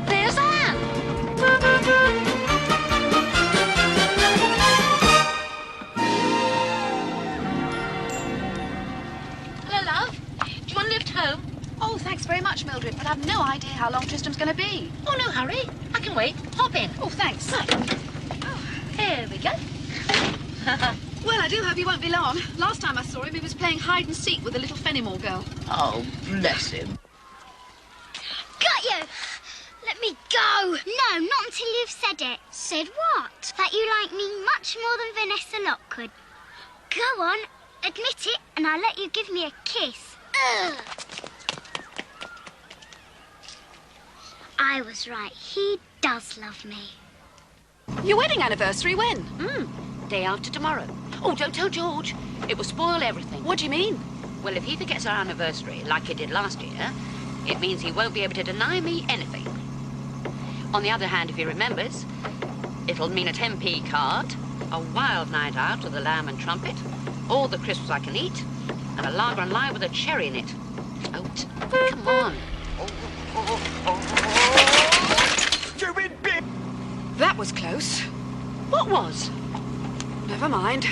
There's Anne. Hello, love. Do you want a lift home? Oh, thanks very much, Mildred, but I've no idea how long Tristram's going to be. Oh, no hurry. I can wait. Hop in. Oh, thanks. Right. Oh, here we go. Well, I do hope he won't be long. Last time I saw him, he was playing hide and seek with a little Fenimore girl. Oh, bless him. Got you! Let me go! No, not until you've said it. Said what? That you like me much more than Vanessa Lockwood. Go on, admit it, and I'll let you give me a kiss. Ugh. I was right. He does love me. Your wedding anniversary when? Day after tomorrow. Oh, don't tell George. It will spoil everything. What do you mean? Well, if he forgets our anniversary, like he did last year, it means he won't be able to deny me anything. On the other hand, if he remembers, it'll mean a 10p card, a wild night out with the lamb and trumpet, all the crisps I can eat, and a lager and lye with a cherry in it. Oh, come on. That was close. What was? Never mind.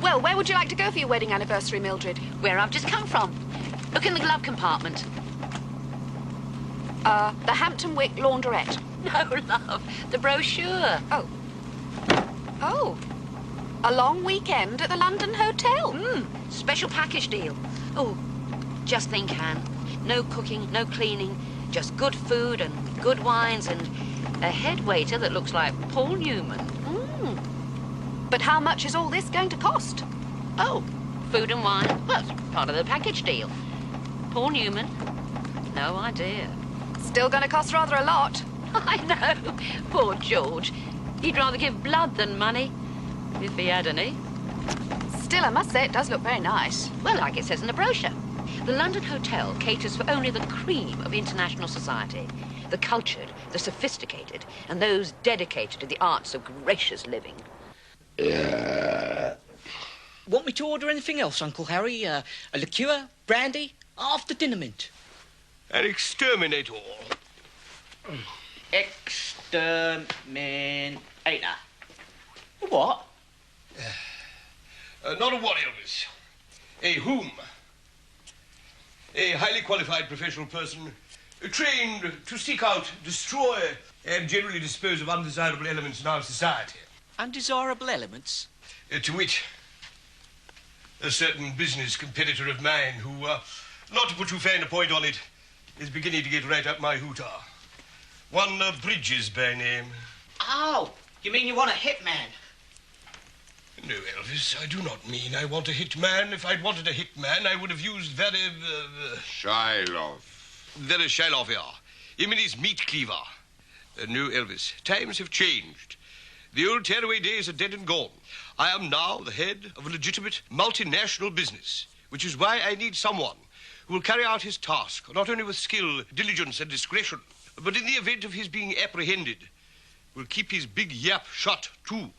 Well, where would you like to go for your wedding anniversary, Mildred? Where I've just come from. Look in the glove compartment. The Hampton Wick Laundrette. No, love. The brochure. Oh. Oh. A long weekend at the London Hotel. Special package deal. Oh, just think, Anne. No cooking, no cleaning. Just good food and good wines and a head waiter that looks like Paul Newman. But how much is all this going to cost? Oh, food and wine. Well, it's part of the package deal. Paul Newman? No idea. Still going to cost rather a lot. I know. Poor George. He'd rather give blood than money, if he had any. Still, I must say it does look very nice. Well, like it says in the brochure. The London Hotel caters for only the cream of international society. The cultured, the sophisticated, and those dedicated to the arts of gracious living. Want me to order anything else, Uncle Harry? A liqueur, brandy, after dinner mint? And exterminate all. Exterminator. What? Not a what, Elvis. A whom? A highly qualified professional person trained to seek out, destroy, and generally dispose of undesirable elements in our society. Undesirable elements? To wit, a certain business competitor of mine who, not to put too fine a point on it, is beginning to get right up my hooter. One Bridges by name. Oh, you mean you want a hitman? No, Elvis, I do not mean I want a hitman. If I'd wanted a hitman, I would have used very... Shiloh. Very Shiloh, yeah. Him and his meat cleaver. No, Elvis, times have changed. The old tearaway days are dead and gone. I am now the head of a legitimate multinational business, which is why I need someone who will carry out his task, not only with skill, diligence, and discretion, but in the event of his being apprehended, will keep his big yap shut, too.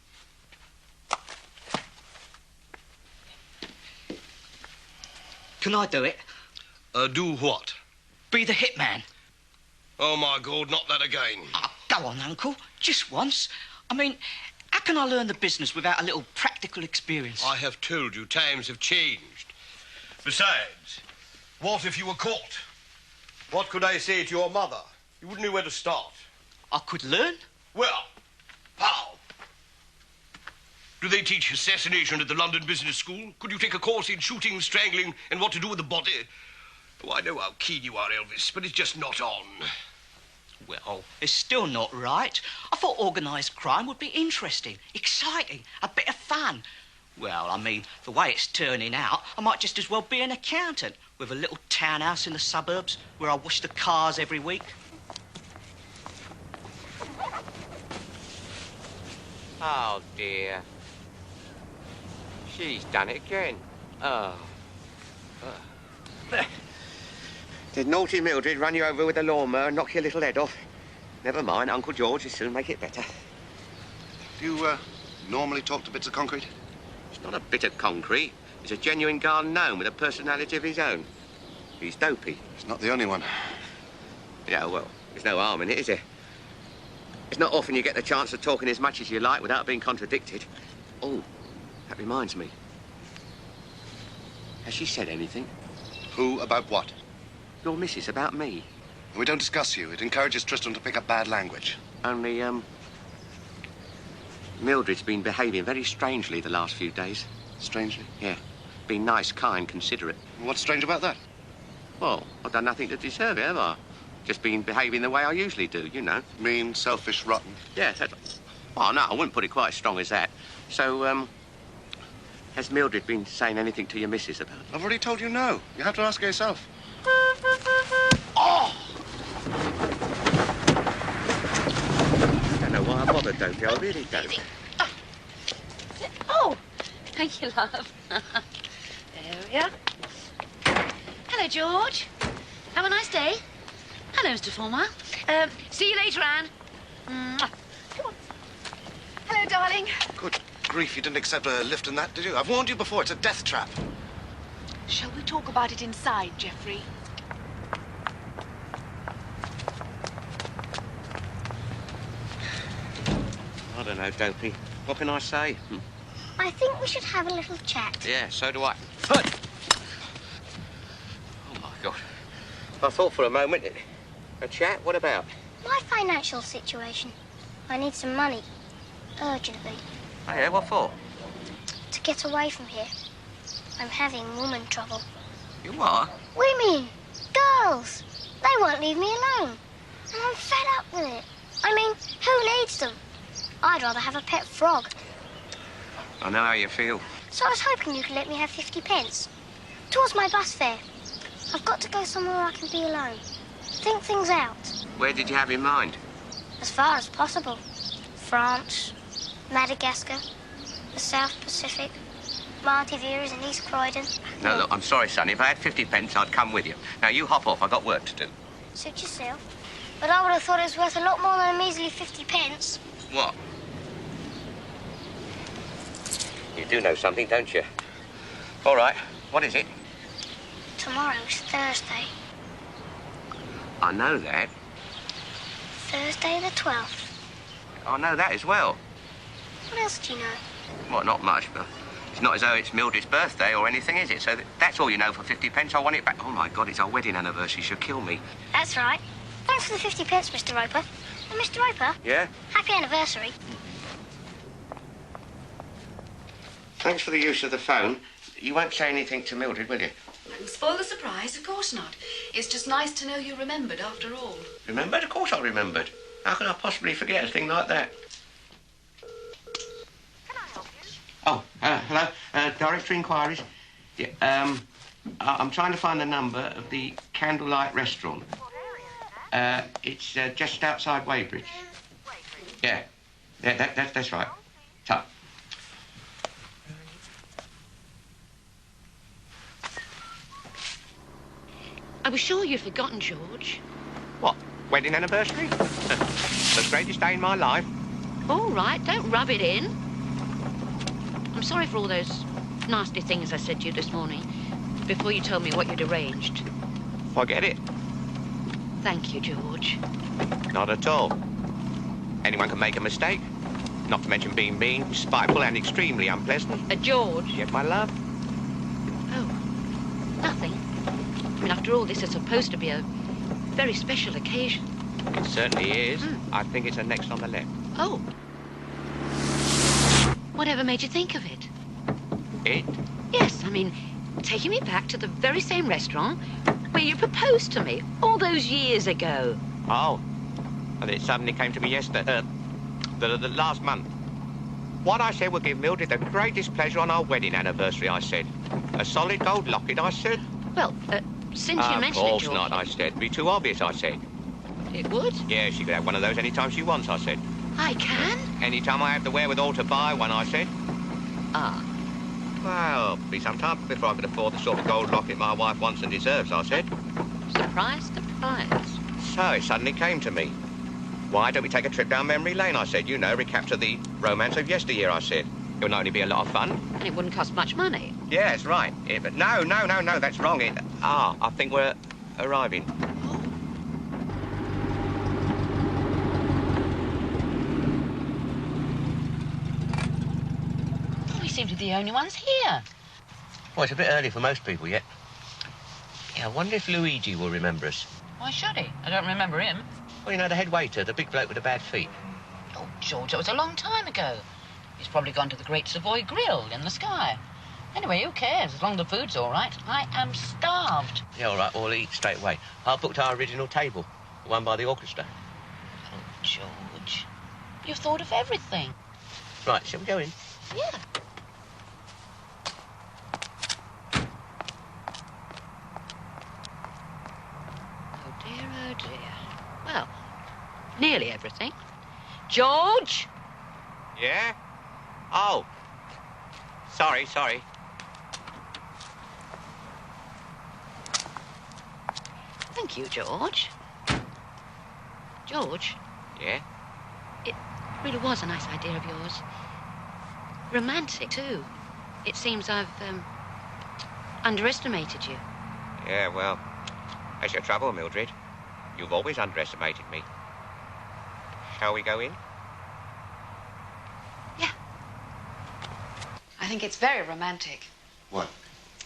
Can I do it? Do what? Be the hitman. Oh, my God, not that again. Oh, go on, Uncle. Just once. I mean, how can I learn the business without a little practical experience? I have told you, times have changed. Besides, what if you were caught? What could I say to your mother? You wouldn't know where to start. I could learn? Well, how? Do they teach assassination at the London Business School? Could you take a course in shooting, strangling, and what to do with the body? Oh, I know how keen you are, Elvis, but it's just not on. Well, it's still not right. I thought organised crime would be interesting, exciting, a bit of fun. Well, I mean, the way it's turning out, I might just as well be an accountant with a little townhouse in the suburbs where I wash the cars every week. Oh, dear. She's done it again. Oh. Did naughty Mildred run you over with a lawnmower and knock your little head off? Never mind, Uncle George will soon make it better. Do you, normally talk to bits of concrete? It's not a bit of concrete. It's a genuine garden gnome with a personality of his own. He's dopey. He's not the only one. Yeah, well, there's no harm in it, is there? It's not often you get the chance of talking as much as you like without being contradicted. Oh, that reminds me. Has she said anything? Who about what? Your missus about me. We don't discuss you. It encourages Tristan to pick up bad language. Only, Mildred's been behaving very strangely the last few days. Strangely. Yeah. Been nice, kind, considerate. What's strange about that? Well, I've done nothing to deserve it, have I? Just been behaving the way I usually do, you know. Mean, selfish, rotten. Yeah, that's... Oh, no, I wouldn't put it quite as strong as that. So, has Mildred been saying anything to your missus about it? I've already told you no. You have to ask her yourself. Oh! I don't know why I bothered, Dopey. I really don't. Oh, thank you, love. There we are. Hello, George. Have a nice day. Hello, Mr. Fulmer. See you later, Anne. Mwah. Come on. Hello, darling. Good grief, you didn't accept a lift in that, did you? I've warned you before, it's a death trap. Shall we talk about it inside, Geoffrey? I don't know, Dopey. What can I say? I think we should have a little chat. Yeah, so do I. Oh, my God. I thought for a moment... A chat? What about? My financial situation. I need some money. Urgently. Oh, yeah, what for? To get away from here. I'm having woman trouble. You what? Women! Girls! They won't leave me alone. And I'm fed up with it. I mean, who needs them? I'd rather have a pet frog. I know how you feel. So I was hoping you could let me have 50 pence. Towards my bus fare. I've got to go somewhere I can be alone. Think things out. Where did you have in mind? As far as possible. France, Madagascar, the South Pacific, Maldives and East Croydon. No, look, I'm sorry, son. If I had 50 pence, I'd come with you. Now, you hop off. I've got work to do. Suit yourself. But I would have thought it was worth a lot more than a measly 50 pence. What? You do know something, don't you? All right. What is it? Tomorrow's Thursday. I know that. Thursday the 12th. I know that as well. What else do you know? Well, not much, but it's not as though it's Mildred's birthday or anything, is it? So that's all you know for 50 pence. I want it back. Oh, my God, it's our wedding anniversary. She'll kill me. That's right. Thanks for the 50 pence, Mr. Roper. And Mr. Roper, Yeah? happy anniversary. Thanks for the use of the phone. You won't say anything to Mildred, will you? Spoil the surprise, of course not. It's just nice to know you remembered after all. Remembered? Of course I remembered. How can I possibly forget a thing like that? Can I help you? Oh, hello. Directory inquiries. Yeah, I'm trying to find the number of the Candlelight Restaurant. What area is that? It's just outside Weybridge. Yeah. Yeah, that's right. Tough. I was sure you'd forgotten, George. What? Wedding anniversary? The greatest day in my life. All right, don't rub it in. I'm sorry for all those nasty things I said to you this morning before you told me what you'd arranged. Forget it. Thank you, George. Not at all. Anyone can make a mistake. Not to mention being mean, spiteful, and extremely unpleasant. George. Yet, my love. Oh, nothing. I mean, after all, this is supposed to be a very special occasion. It certainly is. I think it's the next on the left. Oh. Whatever made you think of it? It? Yes, I mean, taking me back to the very same restaurant where you proposed to me all those years ago. Oh. And it suddenly came to me yesterday, the last month. What I said would give Mildred the greatest pleasure on our wedding anniversary, I said. A solid gold locket, I said. Well, since you mentioned it, Of George... course not, I said. It'd be too obvious, I said. It would? Yeah, she could have one of those any time she wants, I said. I can? Any time I have the wherewithal to buy one, I said. Ah. Well, be some time before I could afford the sort of gold locket my wife wants and deserves, I said. Surprise, surprise. So it suddenly came to me. Why don't we take a trip down memory lane, I said. You know, recapture the romance of yesteryear, I said. It would only be a lot of fun. And it wouldn't cost much money. Yes, right. But no, that's wrong. I think we're arriving. seem to be the only ones here. Well, it's a bit early for most people yet. Yeah, I wonder if Luigi will remember us. Why should he? I don't remember him. Well, you know, the head waiter, the big bloke with the bad feet. Oh, George, that was a long time ago. He's probably gone to the Great Savoy Grill in the sky. Anyway, who cares, as long as the food's all right? I am starved. Yeah, all right, we'll eat straight away. I booked our original table, the one by the orchestra. Oh, George, you've thought of everything. Right, shall we go in? Yeah. Oh, dear, oh, dear. Well, nearly everything. George? Yeah? Oh. Sorry. Thank you, George. George? Yeah? It really was a nice idea of yours. Romantic, too. It seems I've, underestimated you. Yeah, well, that's your trouble, Mildred. You've always underestimated me. Shall we go in? Yeah. I think it's very romantic. What?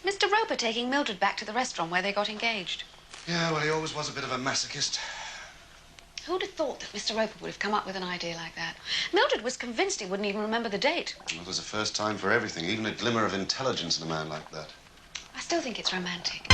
Mr. Roper taking Mildred back to the restaurant where they got engaged. Yeah, well, he always was a bit of a masochist. Who'd have thought that Mr. Roper would have come up with an idea like that? Mildred was convinced he wouldn't even remember the date. Well, there's a first time for everything, even a glimmer of intelligence in a man like that. I still think it's romantic.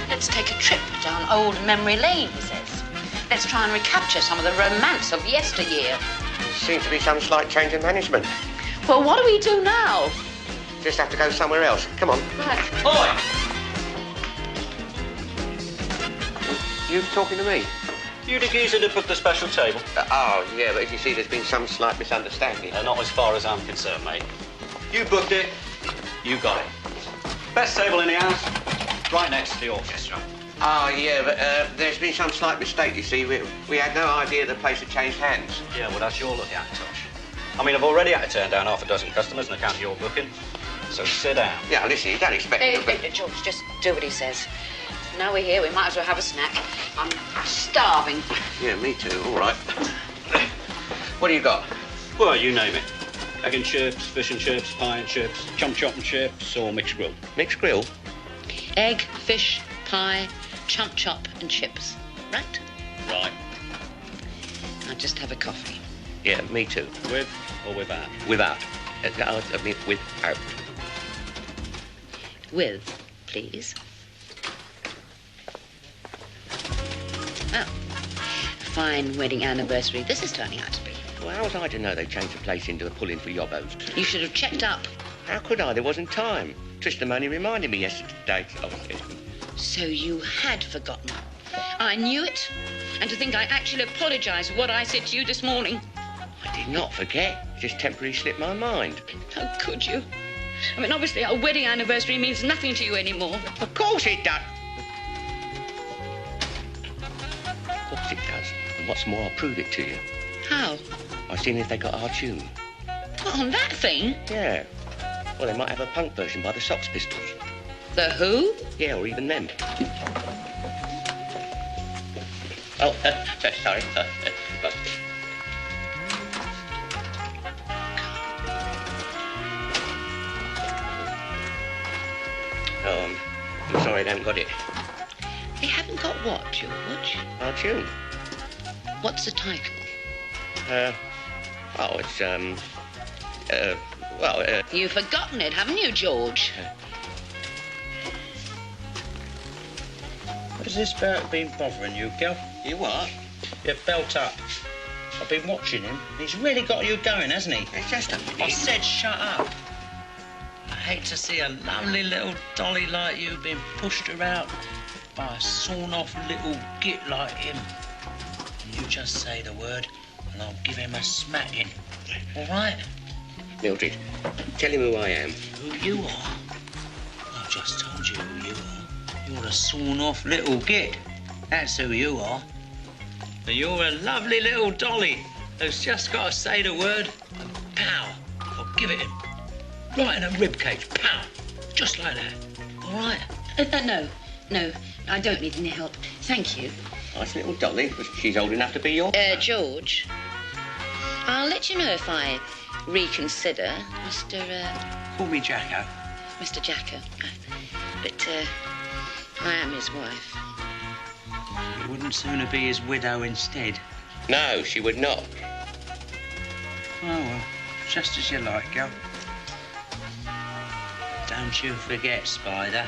Let's take a trip down old memory lane, he says. Let's try and recapture some of the romance of yesteryear. Seems to be some slight change in management. Well, what do we do now? Just have to go somewhere else. Come on. Right. Oi! You talking to me? You the geezer that booked the special table? Oh, yeah, but as you see, there's been some slight misunderstanding. Not as far as I'm concerned, mate. You booked it, you got it. Best table in the house, right next to the orchestra. Oh, yeah, but there's been some slight mistake, you see. We had no idea the place had changed hands. Yeah, well, that's your lucky act, Tosh. I mean, I've already had to turn down half a dozen customers on account of your booking. So sit down. Yeah, listen, you don't expect me to... George, just do what he says. Now we're here, we might as well have a snack. I'm starving. Yeah, me too. All right. What do you got? Well, you name it. Egg and chips, fish and chips, pie and chips, chump chop and chips, or mixed grill. Mixed grill? Egg, fish, pie, chump chop and chips. Right? Right. I'll just have a coffee. Yeah, me too. With or without? Without. I mean, without. With, please. Well, fine wedding anniversary this is turning out to be. Well, how was I to know they changed the place into a pull-in for yobbos? You should have checked up. How could I? There wasn't time. Tristram only reminded me yesterday. Oh, yes. So you had forgotten. I knew it. And to think I actually apologized for what I said to you this morning. I did not forget. It just temporarily slipped my mind. How could you? I mean, obviously, our wedding anniversary means nothing to you anymore. Of course it does. Of course it does. And what's more, I'll prove it to you. How? I've seen if they got our tune. What, on that thing? Yeah. Well, they might have a punk version by the Sox Pistols. The Who? Yeah, or even them. Oh, sorry. I'm sorry, they haven't got it. They haven't got what, George? Our tune. What's the title? It's, You've forgotten it, haven't you, George? What has this about been bothering you, girl? You what? You belt up. I've been watching him. He's really got you going, hasn't he? It's just a I minute. said shut up. I hate to see a lovely little dolly like you being pushed about by a sawn-off little git like him. You just say the word and I'll give him a smacking. All right? Mildred, tell him who I am. Who you are? I've just told you who you are. You're a sawn-off little git. That's who you are. And you're a lovely little dolly who's just got to say the word and pow, I'll give it him. Right in a rib cage. Pow! Just like that. All right? No, I don't need any help. Thank you. Nice little dolly. She's old enough to be your... George, I'll let you know if I reconsider, Mr. Call me Jacko. Mr. Jacko. But I am his wife. It wouldn't sooner be his widow instead. No, she would not. Oh, well, just as you like, girl. Don't you forget, Spider.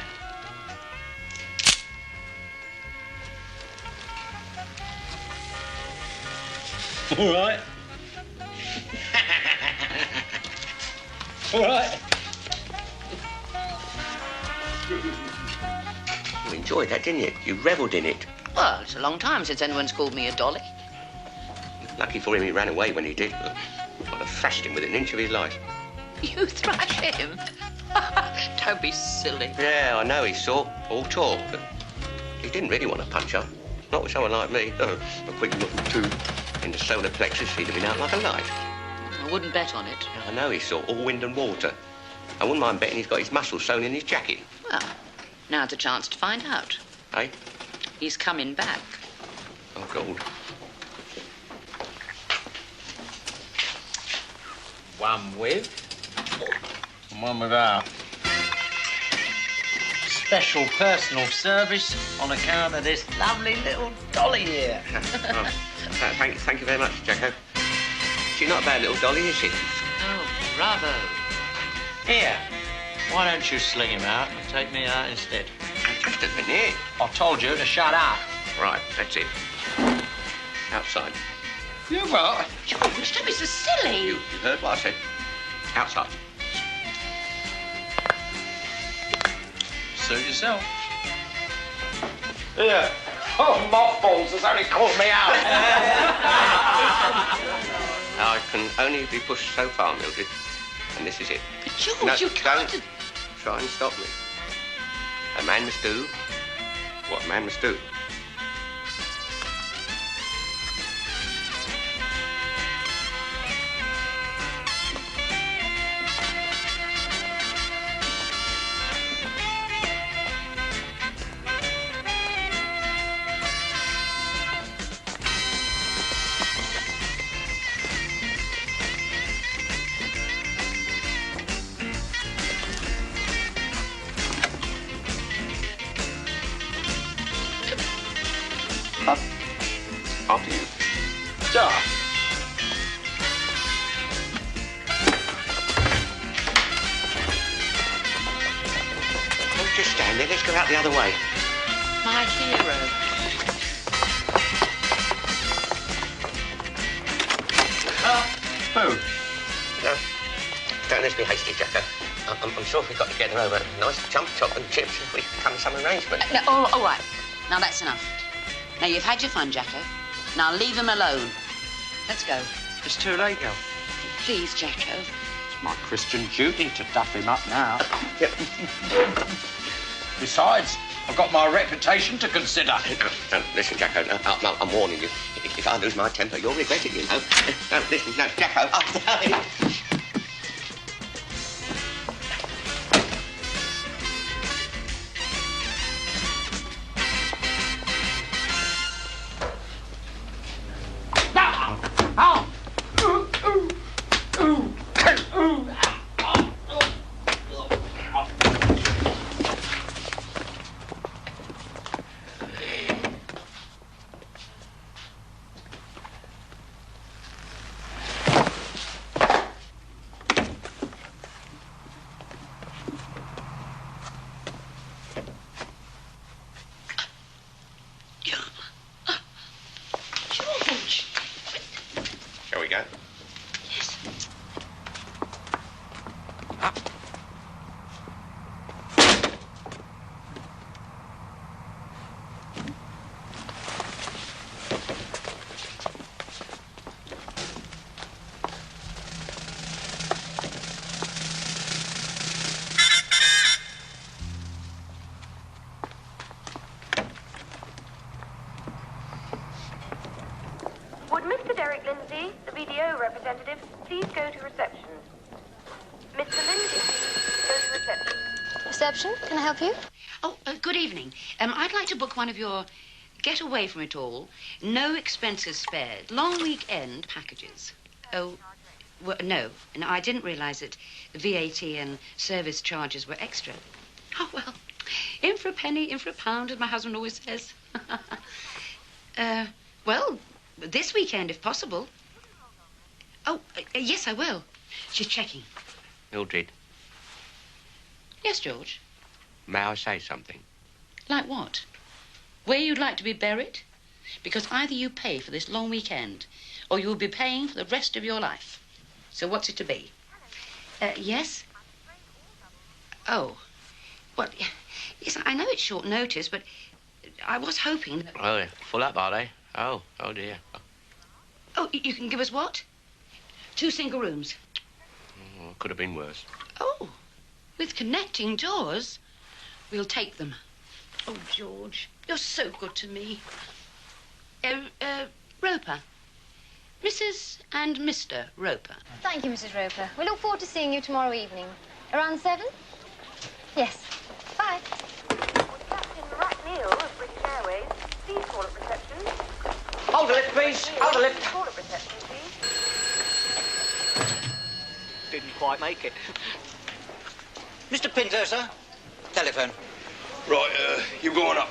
All right. All right. You enjoyed that, didn't you? You revelled in it. Well, it's a long time since anyone's called me a dolly. Lucky for him he ran away when he did. I'd have thrashed him within an inch of his life. You thrash him? Don't be silly. Yeah, I know he's sore, all talk, but he didn't really want to punch her. Not with someone like me. A quick look too in the solar plexus, he'd have been out like a light. I wouldn't bet on it. I know he's sore, all wind and water. I wouldn't mind betting he's got his muscles sewn in his jacket. Well, now's a chance to find out. Eh? He's coming back. Oh, God. One with, and one without. Special personal service on account of this lovely little dolly here. Thank you very much, Jacko. She's not a bad little dolly, is she? Oh, bravo. Here, why don't you sling him out and take me out instead? Just a minute. I told you to shut up. Right, that's it. Outside. You what? George, don't be so silly. You heard what I said. Outside. Suit yourself. Yeah. Oh, mothballs has only called me out. I can only be pushed so far, Mildred. And this is it. But George, No, you can't... don't try and stop me. A man must do what a man must do. After you. Stop. Don't just stand there. Let's go out the other way. My hero. Who? No, don't let's be hasty, Jacko. I'm sure if we got together over a nice jump chop and chips, we could come to some arrangement. No, all right. Now, that's enough. Now, you've had your fun, Jacko. Now, leave him alone. Let's go. It's too late, girl. Please, Jacko. It's my Christian duty to duff him up now. Yep. Besides, I've got my reputation to consider. No, listen, Jacko, no, I'm warning you. If I lose my temper, you'll regret it, you know. No, listen, no, Jacko. Shall we go? Yes. Would Mr. Derek Lindsay, the BDO representative, please go to reception? Mr. Lindsay, Reception, can I help you? Oh, good evening. I'd like to book one of your get away from it all, no expenses spared, long weekend packages. Oh, well, no, I didn't realise that the VAT and service charges were extra. Oh, well, in for a penny, in for a pound, as my husband always says. Well, this weekend, if possible. Oh, yes, I will. She's checking. Mildred, Yes, George. may I say something? Like what? Where you'd like to be buried? Because either you pay for this long weekend, or you'll be paying for the rest of your life. So what's it to be? Yes? Oh. Well, yes, I know it's short notice, but I was hoping that... Oh, yeah. Full up, are they? Oh dear. Oh, you can give us what? 2 single rooms. Oh, could have been worse. Oh, with connecting doors? We'll take them. Oh, George, you're so good to me. Roper. Mrs. and Mr. Roper. Thank you, Mrs. Roper. We look forward to seeing you tomorrow evening. Around 7? Yes. Bye. Captain Rackneil of British Airways. Please call at reception. Hold the lift, please. Hold the lift. Call at reception, please. Didn't quite make it. Mr. Pinto, sir. Telephone. Right, you going up.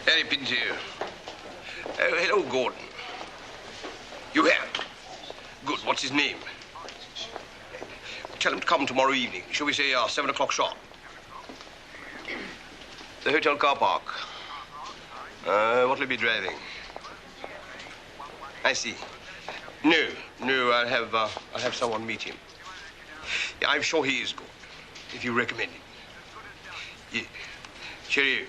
Harry Pinto. Oh, hello, Gordon. You have? Good. What's his name? Tell him to come tomorrow evening. Shall we say 7 o'clock sharp? The hotel car park. What'll he be driving? I see. No, I'll have someone meet him. Yeah, I'm sure he is good, if you recommend him. Yeah. Cheerio.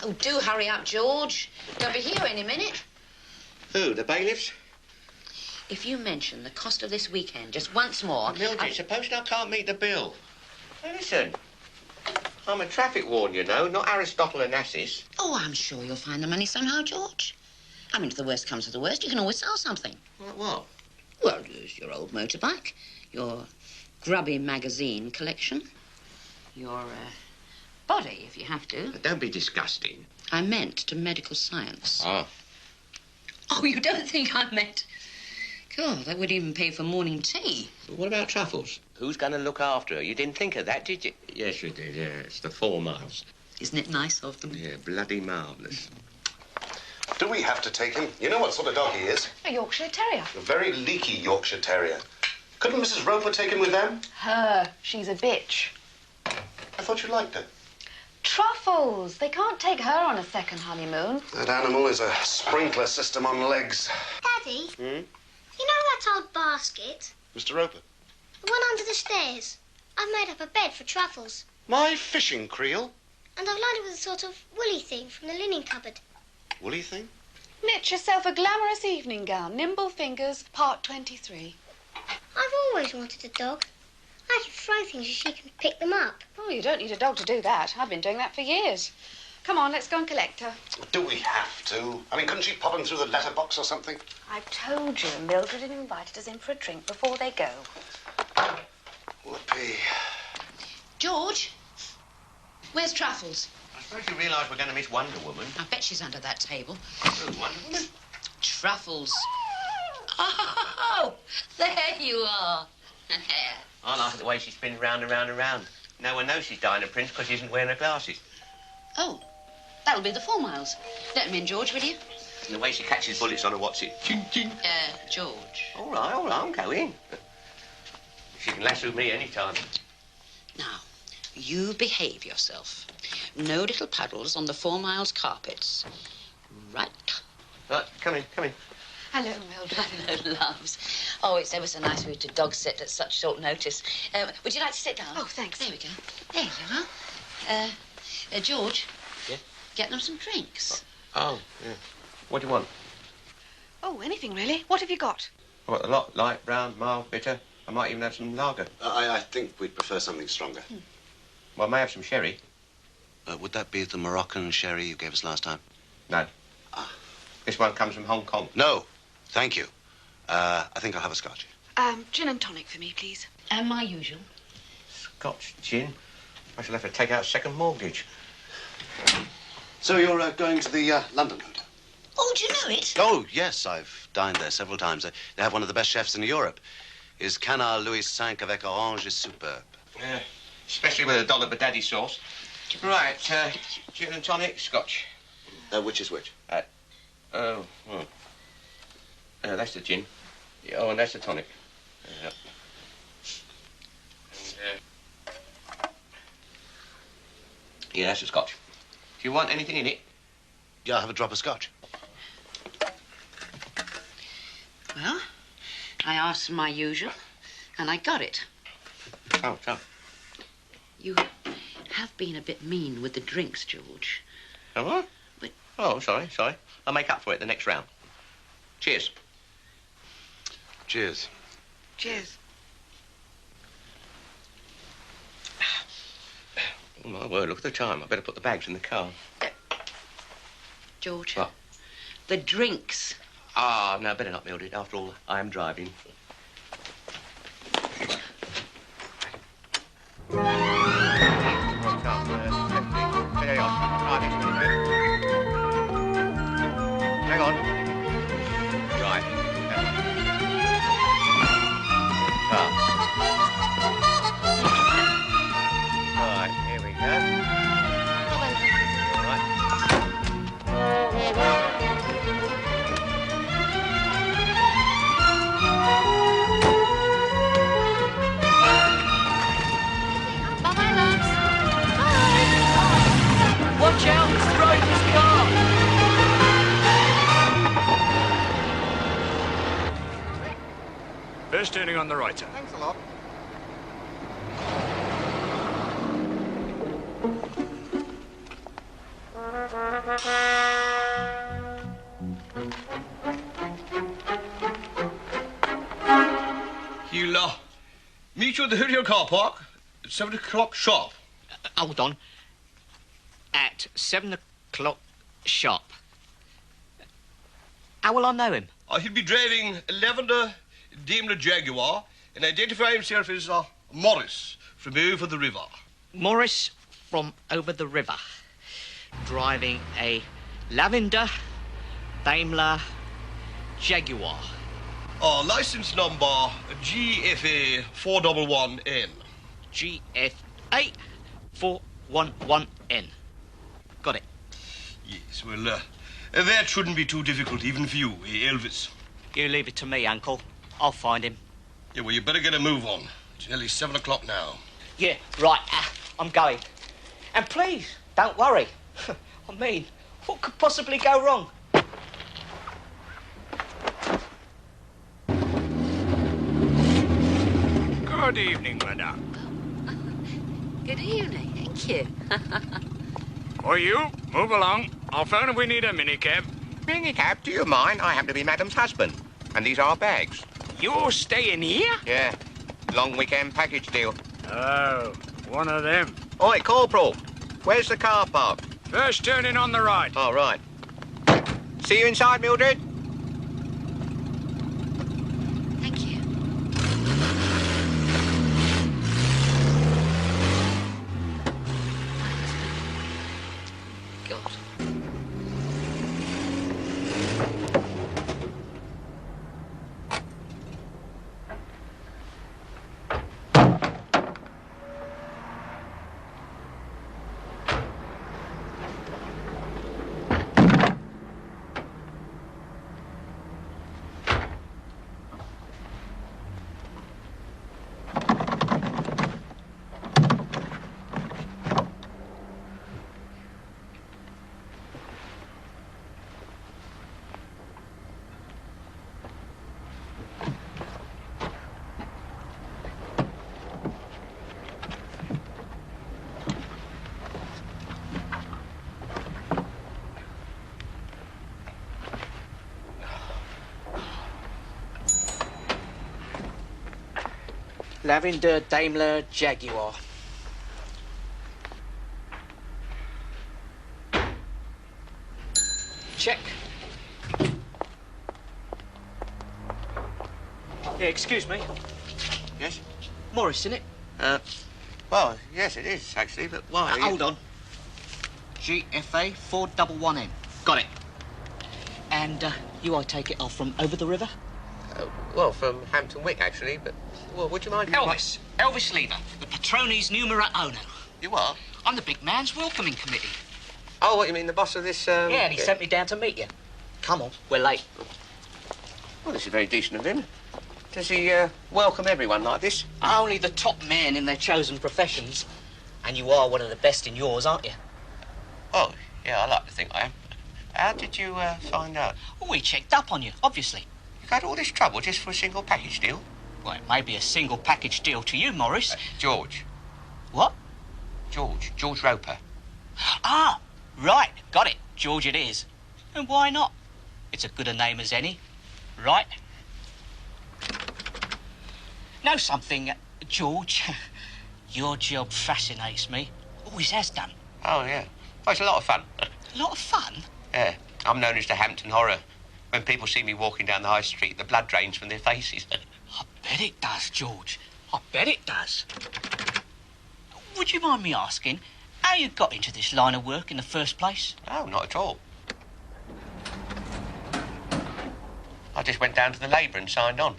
Oh, do hurry up, George. They'll be here any minute. Who, the bailiffs? If you mention the cost of this weekend just once more... Mildred, supposing I can't meet the bill. Hey, listen, I'm a traffic warden, you know, not Aristotle Onassis. Oh, I'm sure you'll find the money somehow, George. I mean, if the worst comes to the worst, you can always sell something. Like what? Well, there's your old motorbike, your grubby magazine collection, your body, if you have to. Don't be disgusting. I meant to medical science. Oh. Oh, you don't think I meant... God, that would even pay for morning tea. But what about Truffles? Who's going to look after her? You didn't think of that, did you? Yes, you did, yeah. It's the 4 miles. Isn't it nice of them? Yeah, bloody marvellous. Do we have to take him? You know what sort of dog he is. A Yorkshire Terrier. A very leaky Yorkshire Terrier. Couldn't Mrs. Roper take him with them? Her. She's a bitch. I thought you liked her. Truffles. They can't take her on a second honeymoon. That animal is a sprinkler system on legs. Daddy, Hmm? you know that old basket? Mr. Roper? The one under the stairs. I've made up a bed for Truffles. My fishing creel? And I've lined it with a sort of woolly thing from the linen cupboard. Woolly thing? Knit yourself a glamorous evening gown. Nimble Fingers, part 23. I've always wanted a dog. I can throw things and she can pick them up. Oh, you don't need a dog to do that. I've been doing that for years. Come on, let's go and collect her. Do we have to? I mean, couldn't she pop him through the letterbox or something? I've told you, Mildred had invited us in for a drink before they go. Whoopee. George, where's Truffles? I suppose you realise we're going to miss Wonder Woman. I bet she's under that table. Oh, Wonder Woman? Truffles. Oh, there you are. I like the way she spins round and round and round. No one knows she's Diana Prince because she isn't wearing her glasses. Oh, that'll be the 4 miles. Let him in, George, will you? And the way she catches bullets on her what's it? Ching, ching. George. All right, I'm going. She can lasso me any time. Now, you behave yourself. No little puddles on the 4 miles carpets. Right. Right, come in. Hello, Mildred. Hello, loves. Oh, it's ever so nice of you to dog sit at such short notice. Would you like to sit down? Oh, thanks. There we go. There you are. George. Yeah? Get them some drinks. Oh, yeah. What do you want? Oh, anything, really. What have you got? What, a lot? Light, brown, mild, bitter? I might even have some lager. I think we'd prefer something stronger. Well, I may have some sherry. Would that be the Moroccan sherry you gave us last time? No. This one comes from Hong Kong. No, thank you. I think I'll have a scotch. Gin and tonic for me, please. And my usual. Scotch gin. I shall have to take out a second mortgage. So you're going to the London Hotel? Oh, do you know it? Oh, yes, I've dined there several times. They have one of the best chefs in Europe. His Canard Louis V avec orange is superb. Yeah, especially with a dollop of daddy sauce. Right, gin and tonic, scotch. Which is which? That's the gin. Yeah, oh, and that's the tonic. Yeah, that's the scotch. Do you want anything in it? Yeah, I'll have a drop of scotch. Well, I asked for my usual, and I got it. Oh, so. You have been a bit mean with the drinks, George. Oh, what? But... Oh, sorry. I'll make up for it the next round. Cheers. Cheers. Cheers. Oh, my word, look at the time. I better put the bags in the car. George. What? The drinks. Ah, no, better not, Mildred. After all, I am driving. Hang on. Right. Right, here we go. All right. Bye-bye, loves. Bye. Watch out, it's throwing his car. First turning on the right. Thanks a lot. He'll meet you at the hotel car park at 7 o'clock sharp. Hold on. At 7 o'clock sharp. How will I know him? He'll be driving a lavender Daimler Jaguar and identify himself as Morris from over the river. Morris from over the river. Driving a lavender Daimler Jaguar. License number GFA 411N. GFA 411N. Got it. Yes, well, that shouldn't be too difficult even for you, Elvis? You leave it to me, Uncle. I'll find him. Yeah, well, you better get a move on. It's nearly 7 o'clock now. Yeah, right. I'm going. And please, don't worry. I mean, what could possibly go wrong? Good evening, madame. Good evening. Thank you. Or you, move along. I'll phone if we need a minicab. Minicab, do you mind? I happen to be Madam's husband. And these are bags. You're staying here? Yeah. Long weekend package deal. Oh, one of them. Oi, Corporal. Where's the car park? First turning on the right. Oh, right. See you inside, Mildred. Thank you. God. Lavender Daimler Jaguar. check. Yeah, excuse me. Yes? Morris, isn't it? Well, yes, it is, actually, but why? Hold on. GFA 411N. Got it. And you, I take it, are from over the river? Well, from Hampton Wick, actually, but... Well, would you mind... Elvis. Elvis Lever, the Patrones numero uno. You what? I'm the big man's welcoming committee. Oh, what, you mean the boss of this, Yeah, and he sent me down to meet you. Come on, we're late. Well, this is very decent of him. Does he, welcome everyone like this? Only the top men in their chosen professions. And you are one of the best in yours, aren't you? Oh, yeah, I like to think I am. How did you, find out? Well, we checked up on you, obviously. You had all this trouble just for a single package deal? Well, it may be a single package deal to you, Morris. George. What? George Roper. Ah, right, got it. George it is. And why not? It's as good a name as any, right? Know something, George? Your job fascinates me. Always has done. Oh, yeah. Oh, it's a lot of fun. A lot of fun? Yeah. I'm known as the Hampton Horror. When people see me walking down the high street, the blood drains from their faces. I bet it does, George. I bet it does. Would you mind me asking how you got into this line of work in the first place? Oh, not at all. I just went down to the Labour and signed on.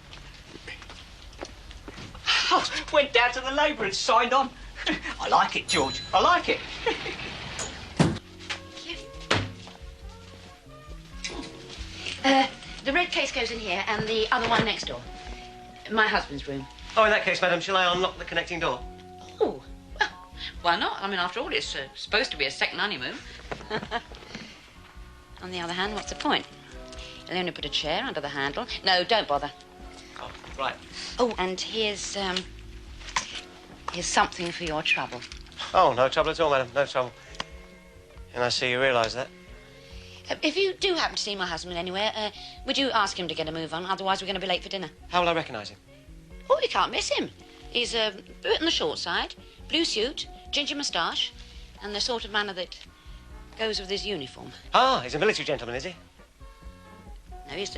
Oh, went down to the Labour and signed on. I like it, George. I like it. The red case goes in here and the other one next door. My husband's room. Oh, in that case, madam, shall I unlock the connecting door? Oh, well, why not? I mean, after all, it's supposed to be a second honeymoon. On the other hand, what's the point? You'll only put a chair under the handle. No, don't bother. Oh, right. Oh, and here's something for your trouble. Oh, no trouble at all, madam, no trouble. And I see you realise that. If you do happen to see my husband anywhere, would you ask him to get a move on? Otherwise, we're going to be late for dinner. How will I recognise him? Oh, you can't miss him. He's a bit on the short side, blue suit, ginger moustache, and the sort of manner that goes with his uniform. Ah, he's a military gentleman, is he? No, he's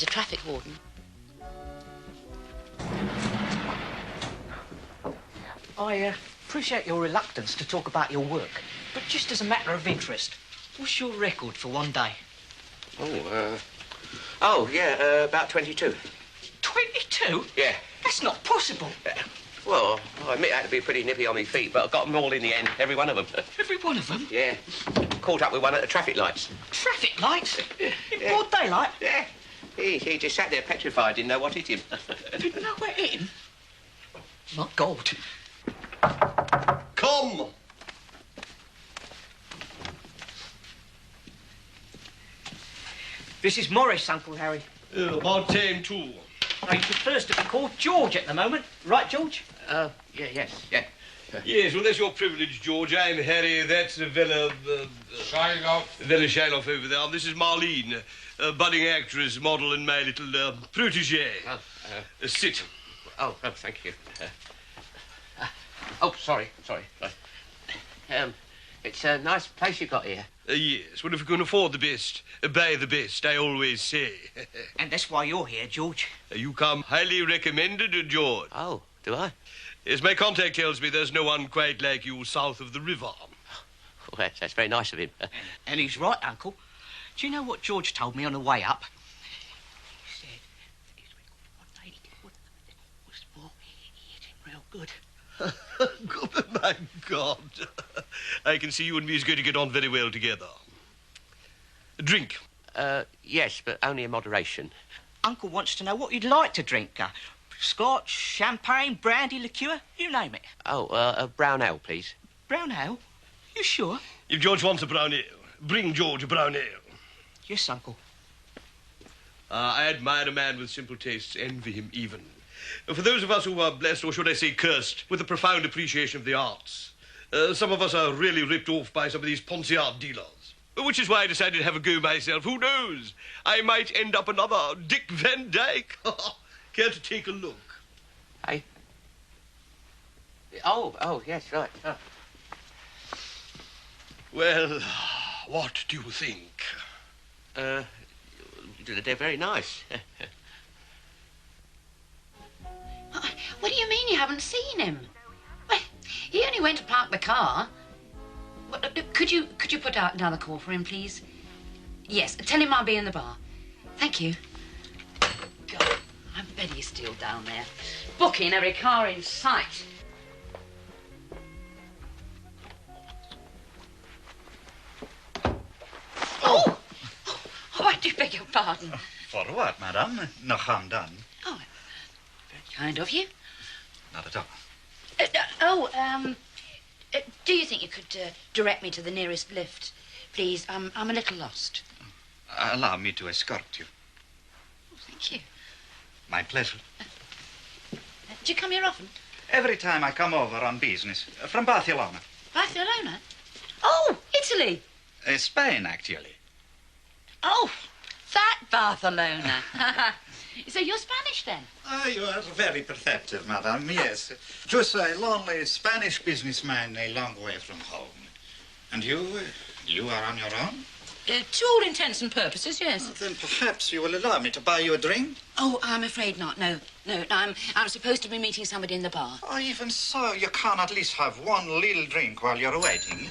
a traffic warden. I appreciate your reluctance to talk about your work, but just as a matter of interest, what's your record for one day? About 22. 22? Yeah. That's not possible. Well, I admit I had to be pretty nippy on my feet, but I got them all in the end, every one of them. Every one of them? Yeah. Caught up with one at the traffic lights. Traffic lights? In broad daylight? Yeah. He just sat there petrified, didn't know what hit him. Didn't know what hit him? My God. Come! This is Morris, Uncle Harry. About time, too. He prefers to be called George at the moment. Right, George? Yeah. Yes, well, that's your privilege, George. I'm Harry. That's Vella... Vella Shiloff over there. This is Marlene, a budding actress, model, and my little protégé. Sit. Oh, thank you. Sorry. It's a nice place you've got here. Yes, well, if you can afford the best, buy the best, I always say. And that's why you're here, George. You come highly recommended, George. Oh, do I? Yes, my contact tells me there's no one quite like you south of the river. Well, that's very nice of him. And he's right, Uncle. Do you know what George told me on the way up? He said one lady was more, he hit him real good. Good, my God. I can see you and me is going to get on very well together. Drink. Yes, but only in moderation. Uncle wants to know what you'd like to drink. Scotch, champagne, brandy, liqueur, you name it. A brown ale, please. Brown ale? You sure? If George wants a brown ale, bring George a brown ale. Yes, Uncle. I admire a man with simple tastes, envy him even. For those of us who are blessed, or should I say cursed, with a profound appreciation of the arts, some of us are really ripped off by some of these Ponziart dealers. Which is why I decided to have a go myself. Who knows? I might end up another Dick Van Dyke. Care to take a look? Hey? Oh, yes, right. Oh. Well, what do you think? They're very nice. What do you mean you haven't seen him? Well, he only went to park the car. Could you put out another call for him, please? Yes, tell him I'll be in the bar. Thank you. God, I bet he's still down there, booking every car in sight. Oh, I do beg your pardon. For what, madame? No harm done. Oh, very kind of you. Not at all. Do you think you could direct me to the nearest lift, please? I'm a little lost. Allow me to escort you. Oh, thank you. My pleasure. Do you come here often? Every time I come over on business. From Barcelona. Barcelona? Oh, Italy. Spain, actually. Oh, that Barcelona. So you're Spanish, then? You are very perceptive, madame, yes. Just a lonely Spanish businessman a long way from home. And you are on your own? To all intents and purposes, yes. Well, then perhaps you will allow me to buy you a drink? Oh, I'm afraid not. No. I'm supposed to be meeting somebody in the bar. Oh, even so, you can at least have one little drink while you're waiting.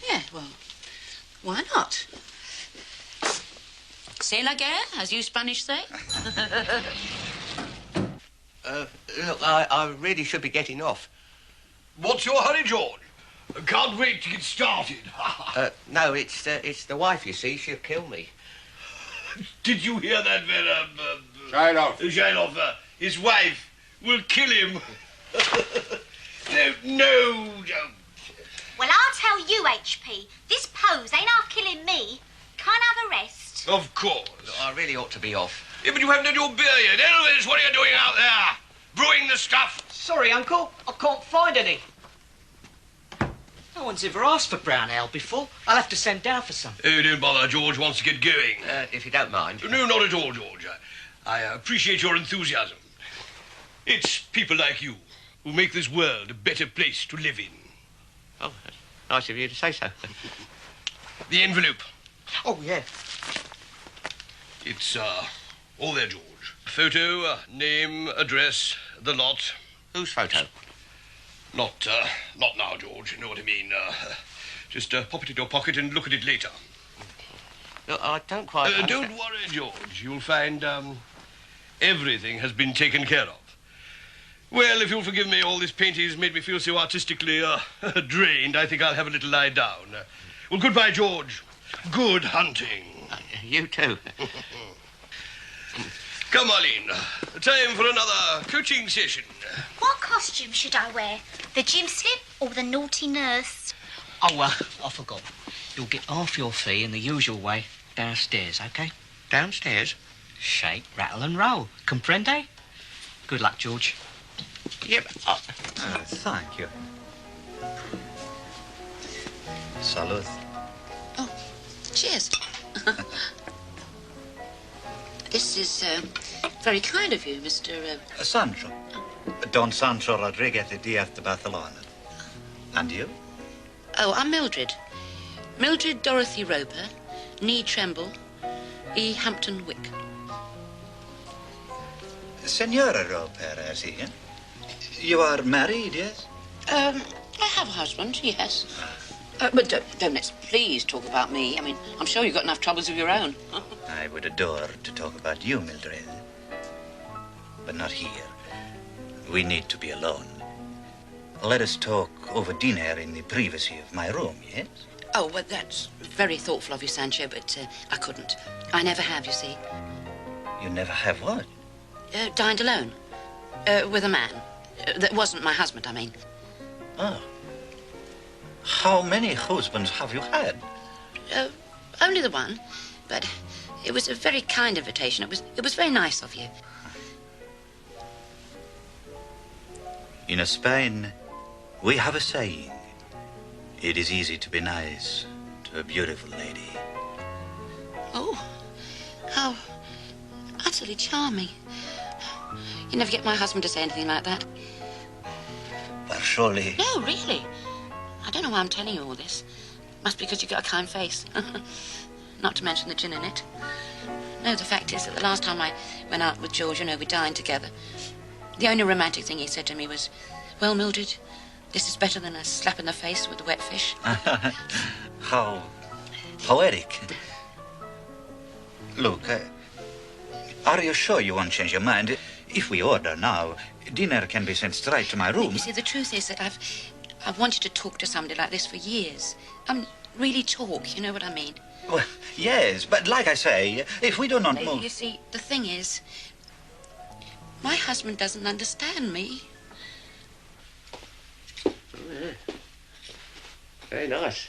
Yeah, well, why not? C'est la guerre, as you Spanish say. Look, I really should be getting off. What's your hurry, George? I can't wait to get started. No, it's the wife, you see. She'll kill me. Did you hear that, Vera? Shiloh. His wife will kill him. No, don't. Well, I'll tell you, HP, this pose ain't half killing me. Can't have a rest. Of course. Look, I really ought to be off. Yeah, but you haven't had your beer yet. Elvis, what are you doing out there? Brewing the stuff? Sorry, Uncle. I can't find any. No one's ever asked for brown ale before. I'll have to send down for some. Oh, don't bother. George wants to get going. If you don't mind. No, not at all, George. I appreciate your enthusiasm. It's people like you who make this world a better place to live in. Oh, that's nice of you to say so. The envelope. Oh, yeah. It's, all there, George. Photo, name, address, the lot. Whose photo? Not now, George. You know what I mean. Just pop it in your pocket and look at it later. Look, I don't quite understand. Don't worry, George. You'll find, everything has been taken care of. Well, if you'll forgive me, all this painting has made me feel so artistically, drained. I think I'll have a little lie down. Well, goodbye, George. Good hunting. You too. Come, Arlene. Time for another coaching session. What costume should I wear? The gym slip or the naughty nurse? Oh, I forgot. You'll get half your fee in the usual way downstairs, OK? Downstairs? Shake, rattle and roll. Comprende? Good luck, George. Yep. Thank you. Salud. Oh, cheers. This is very kind of you, Mr. Sancho. Don Sancho Rodriguez Diaz de Barcelona. And you? Oh, I'm Mildred. Mildred Dorothy Roper, nee Tremble, E. Hampton Wick. Senora Roper, I see. You are married, yes? I have a husband, yes. But don't let's please talk about me. I mean, I'm sure you've got enough troubles of your own. I would adore to talk about you, Mildred. But not here. We need to be alone. Let us talk over dinner in the privacy of my room, yes? Oh, well, that's very thoughtful of you, Sancho, but I couldn't. I never have, you see. You never have what? Dined alone. With a man. That wasn't my husband, I mean. Oh. How many husbands have you had? Only the one. But it was a very kind invitation. It was very nice of you. In Spain, we have a saying. It is easy to be nice to a beautiful lady. Oh, how utterly charming. You never get my husband to say anything like that. surely... No, really. I don't know why I'm telling you all this. Must be because you've got a kind face. Not to mention the gin in it. No, the fact is that the last time I went out with George, you know, we dined together. The only romantic thing he said to me was, "Well, Mildred, this is better than a slap in the face with a wet fish." How poetic. Look, are you sure you won't change your mind? If we order now, dinner can be sent straight to my room. You see, the truth is that I've wanted to talk to somebody like this for years. Really talk, you know what I mean? Well, yes, but like I say, if we do not move... You see, the thing is, my husband doesn't understand me. Oh, yeah. Very nice.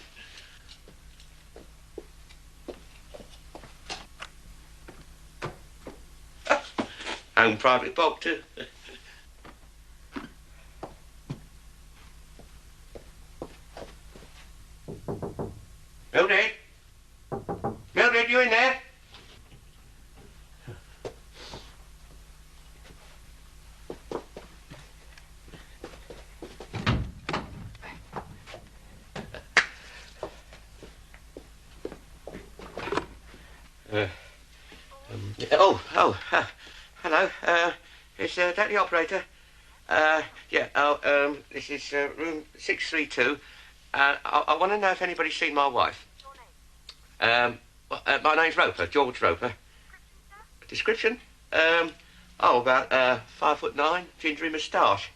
Own private bog, too. Mildred? Mildred, you in there? Hello. Is that the operator? This is room 632. I want to know if anybody's seen my wife. My name's Roper, George Roper. Description? About 5'9", gingery moustache.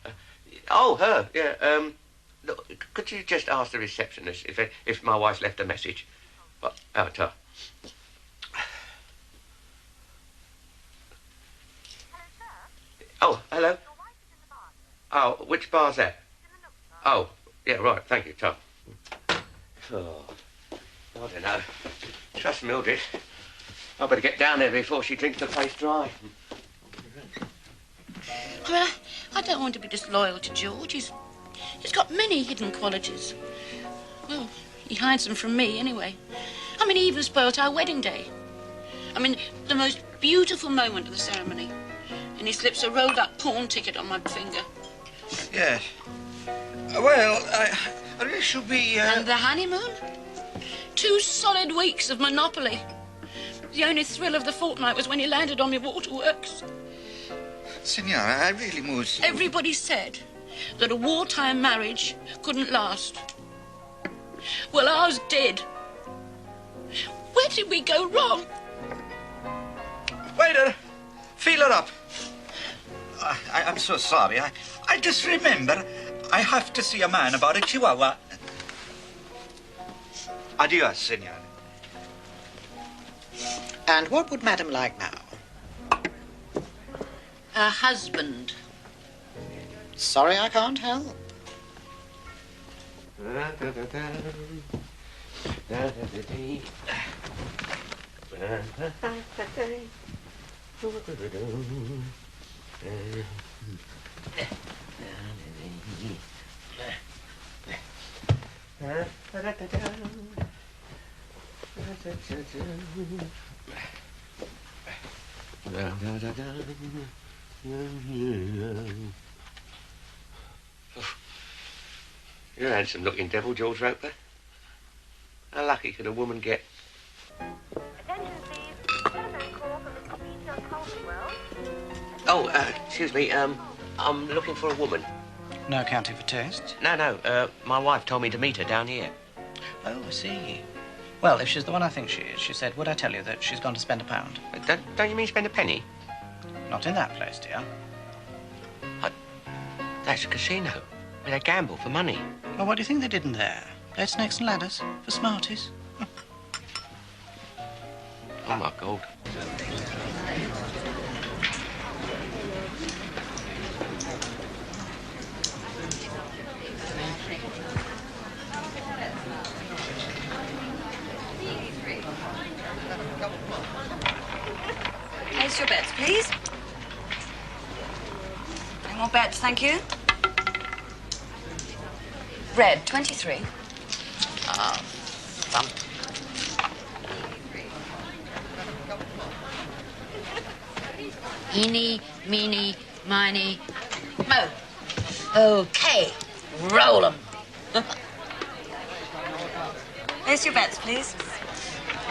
Her. Yeah. Look, could you just ask the receptionist if my wife's left a message? Avatar. Oh, hello. Oh, which bar's that? Oh, yeah, right. Thank you, Tom. Oh, I don't know. Trust Mildred. I better get down there before she drinks the place dry. Well, I don't want to be disloyal to George. He's got many hidden qualities. Well, he hides them from me anyway. He even spoilt our wedding day. The most beautiful moment of the ceremony. And he slips a rolled-up pawn ticket on my finger. Yes. Well, I really should be... And the honeymoon? 2 solid weeks of Monopoly. The only thrill of the fortnight was when he landed on me waterworks. Signora, I really must... Everybody said that a wartime marriage couldn't last. Well, ours did. Where did we go wrong? Waiter, fill her up. I'm so sorry. I just remember I have to see a man about a chihuahua. Adios, senor. And what would Madam like now? A husband. Sorry I can't help. You're a handsome-looking devil, George Roper. How lucky could a woman get? Attention, please. Telephone call from Mr. Peter Caldwell. Oh, excuse me. I'm looking for a woman. No accounting for taste? No. My wife told me to meet her down here. Oh, I see. Well, if she's the one I think she is, she said, would I tell you that she's gone to spend £1? Don't you mean spend a penny? Not in that place, dear. That's a casino. They gamble for money. Well, what do you think they did in there? Played snakes and ladders for smarties. Oh, my God. Place your bets, please. No more bets, thank you. Red, 23. Thump. Eeny, meeny, miny, mo. Okay, Roll 'em. Place your bets, please.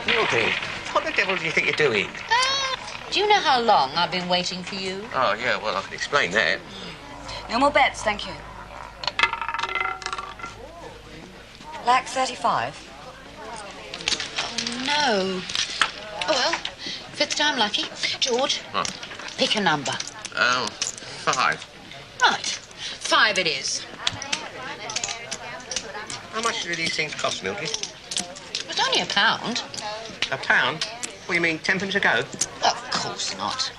Mildred, what the devil do you think you're doing? Do you know how long I've been waiting for you? Oh, yeah, well, I can explain that. No more bets, thank you. Black 35. Oh, no. Oh, well, fifth time lucky. George, pick a number. 5. Right. 5 it is. How much do these things cost, Mildred? It's only £1. A pound? What do you mean, 10p a go? Of course not.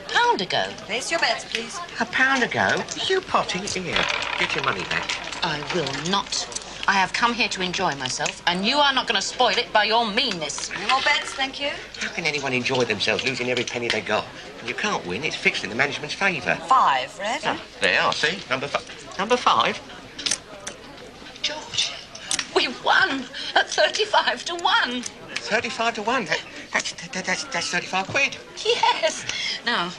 £1 a go. Place your bets, please. A pound a go? You potty? Here, get your money back. I will not. I have come here to enjoy myself, and you are not going to spoil it by your meanness. No more bets, thank you. How can anyone enjoy themselves losing every penny they got? When you can't win, it's fixed in the management's favour. 5, Red. There you are, see? Number 5. George, we won at 35 to 1. 35 to 1? That's 35 quid. Yes. Now,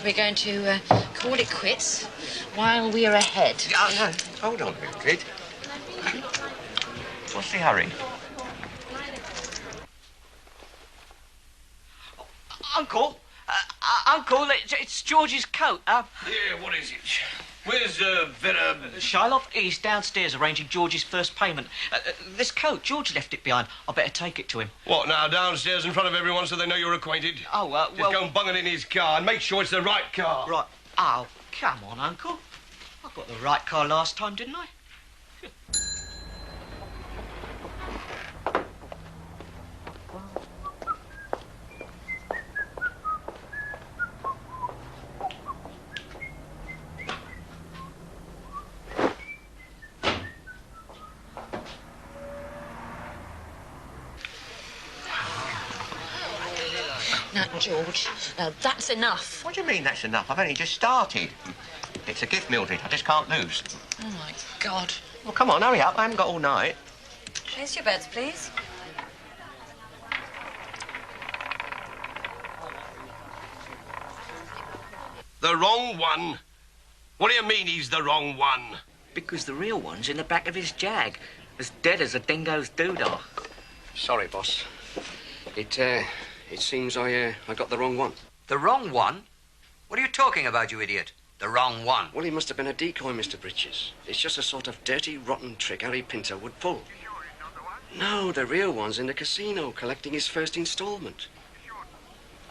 we're going to call it quits while we're ahead. Oh, no. Hold on, Mildred. What's the hurry? Uncle! Uncle, it's George's coat. Yeah, what is it? Where's Vera... Shylock? He's downstairs arranging George's first payment. This coat, George left it behind. I better take it to him. What, now, downstairs in front of everyone so they know you're acquainted? Oh, well... Just go and bung it in his car and make sure it's the right car. Right. Oh, come on, Uncle. I got the right car last time, didn't I? Now, George, now that's enough. What do you mean that's enough? I've only just started. It's a gift, Mildred. I just can't lose. Oh, my God. Well, come on, hurry up. I haven't got all night. Place your bets, please. The wrong one? What do you mean he's the wrong one? Because the real one's in the back of his Jag, as dead as a dingo's doodah. Sorry, boss. It seems I got the wrong one. The wrong one? What are you talking about, you idiot? The wrong one. Well, he must have been a decoy, Mr. Bridges. It's just a sort of dirty, rotten trick Harry Pinter would pull. No, the real one's in the casino collecting his first installment.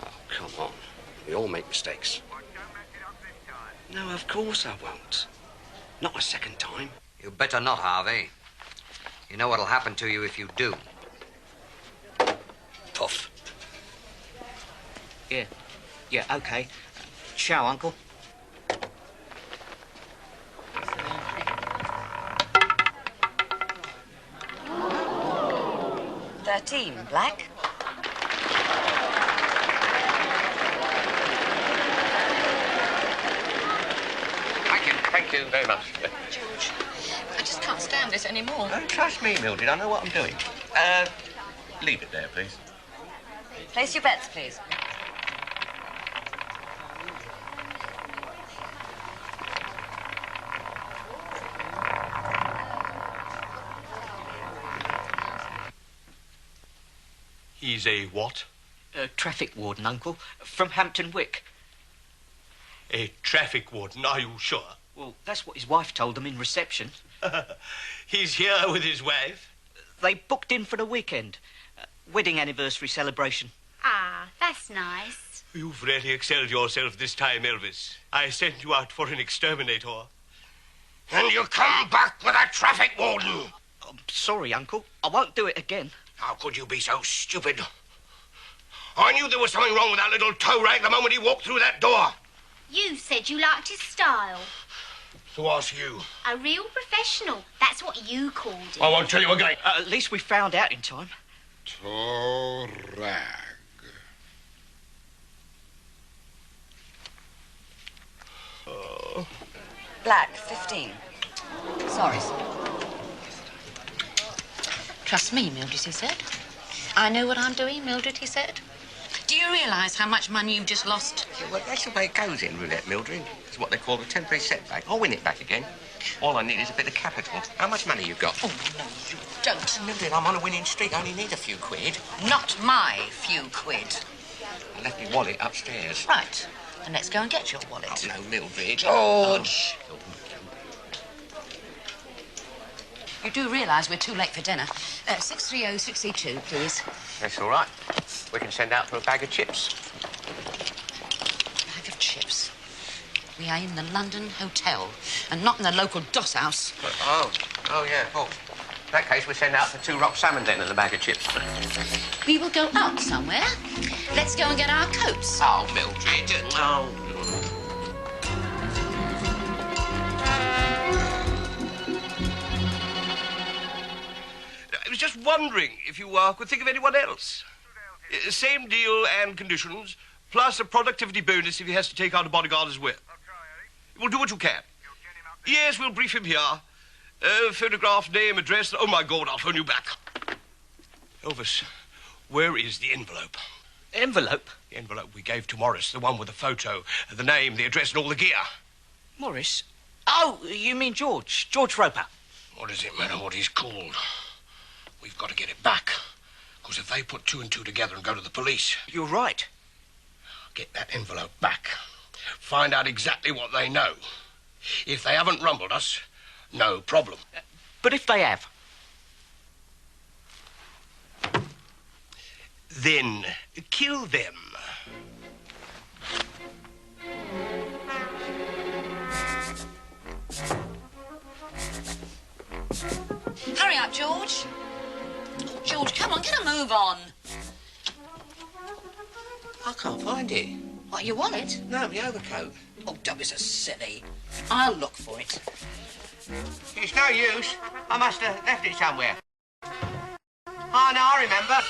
Oh, come on. We all make mistakes. No, of course I won't. Not a second time. You better not, Harvey. You know what'll happen to you if you do. Puff. Yeah, OK. Ciao, Uncle. $13, Black. Thank you very much. George, I just can't stand this anymore. Don't trust me, Mildred. I know what I'm doing. Leave it there, please. Place your bets, please. He's a what? Traffic warden, Uncle, from Hampton Wick. A traffic warden, are you sure? Well, that's what his wife told them in reception. He's here with his wife? They booked in for the weekend. Wedding anniversary celebration. Ah, that's nice. You've really excelled yourself this time, Elvis. I sent you out for an exterminator. And you come back with a traffic warden! I'm sorry, Uncle. I won't do it again. How could you be so stupid? I knew there was something wrong with that little toe rag the moment he walked through that door. You said you liked his style. So ask you. A real professional. That's what you called it. I won't tell you again. At least we found out in time. Toe rag. Oh. Black, 15. Sorry, sir. Trust me, Mildred, he said. I know what I'm doing, Mildred, he said. Do you realise how much money you've just lost? Yeah, well, that's the way it goes in roulette, Mildred. It's what they call a temporary setback. I'll win it back again. All I need is a bit of capital. How much money you got? Oh, no, you don't. Mildred, I'm on a winning streak. I only need a few quid. Not my few quid. I left my wallet upstairs. Right. And let's go and get your wallet. Oh, no, Mildred. George! You do realise we're too late for dinner. 63062, please. That's all right. We can send out for a bag of chips. Bag of chips. We are in the London Hotel and not in the local doss house. Oh, yeah. Oh, in that case, we send out for 2 rock salmon then and a bag of chips. We will go out somewhere. Let's go and get our coats. Oh, Mildred. Oh. I was just wondering if you could think of anyone else. Same deal and conditions, plus a productivity bonus if he has to take out a bodyguard as well. We'll do what you can. Yes, we'll brief him here. Photograph, name, address. Oh, my God, I'll phone you back. Elvis, where is the envelope? Envelope? The envelope we gave to Morris, the one with the photo, the name, the address, and all the gear. Morris? Oh, you mean George? George Roper. What does it matter what he's called? We've got to get it back. Because if they put 2 and 2 together and go to the police... You're right. Get that envelope back. Find out exactly what they know. If they haven't rumbled us, no problem. But if they have? Then kill them. Hurry up, George. Oh, George, come on, get a move on. I can't find it. What, your wallet? No, my overcoat. Oh, don't be so silly. I'll look for it. It's no use. I must have left it somewhere. Oh, no, I remember.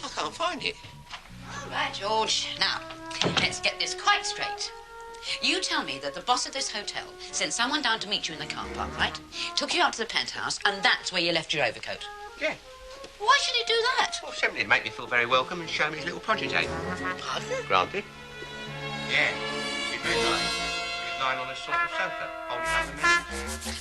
I can't find it. All right, George. Now, let's get this quite straight. You tell me that the boss of this hotel sent someone down to meet you in the car park, right? Took you up to the penthouse, and that's where you left your overcoat. Yeah. Why should he do that? Well, simply to make me feel very welcome and show me his little prodigy. Pardon? Granted. Yeah. She's very nice. She's lying on a sort of sofa, holding up a mirror.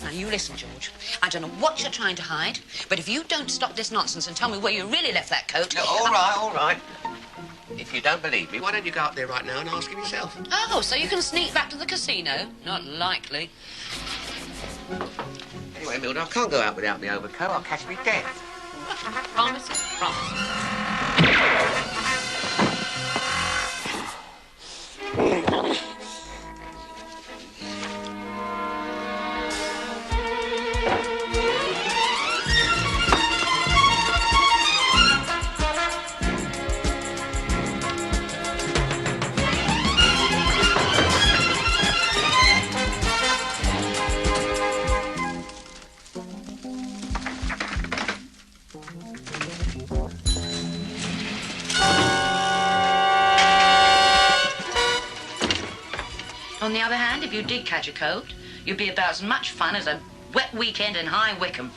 Now, you listen, George. I don't know what you're trying to hide, but if you don't stop this nonsense and tell me where you really left that coat... No, all right. If you don't believe me, why don't you go up there right now and ask him yourself? Oh, so you can sneak back to the casino? Not likely. Anyway, Mildred, I can't go out without my overcoat. I'll catch me death. Promise it? Promise. On the other hand, if you did catch a cold, you'd be about as much fun as a wet weekend in High Wycombe.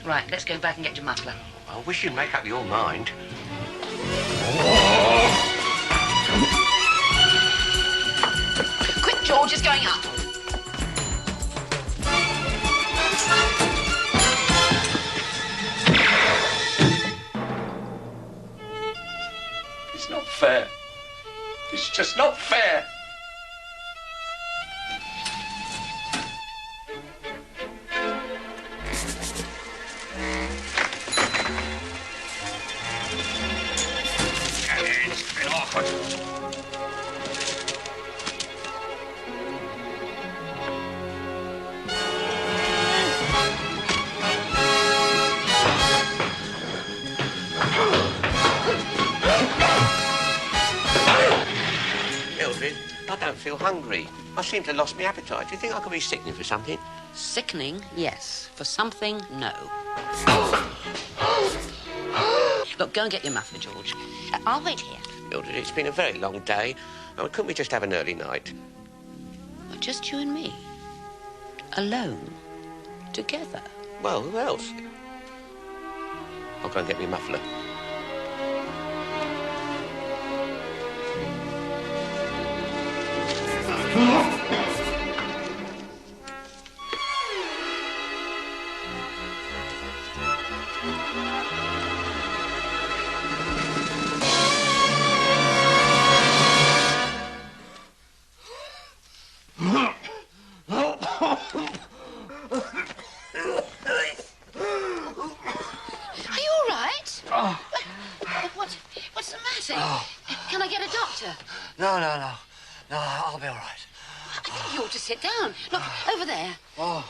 Right, let's go back and get your muffler. I wish you'd make up your mind. Quick, George, it's going up. It's not fair. It's just not fair. It's been awkward. Mildred, I don't feel hungry. I seem to have lost my appetite. Do you think I could be sickening for something? Sickening, yes. For something, no. Look, go and get your muffler, George. I'll wait here. Mildred, it's been a very long day. Couldn't we just have an early night? Just you and me? Alone? Together? Well, who else? I'll go and get me muffler. What's the matter? Can I get a doctor? No, I'll be all right. I think you ought to sit down. Look, over there. Oh,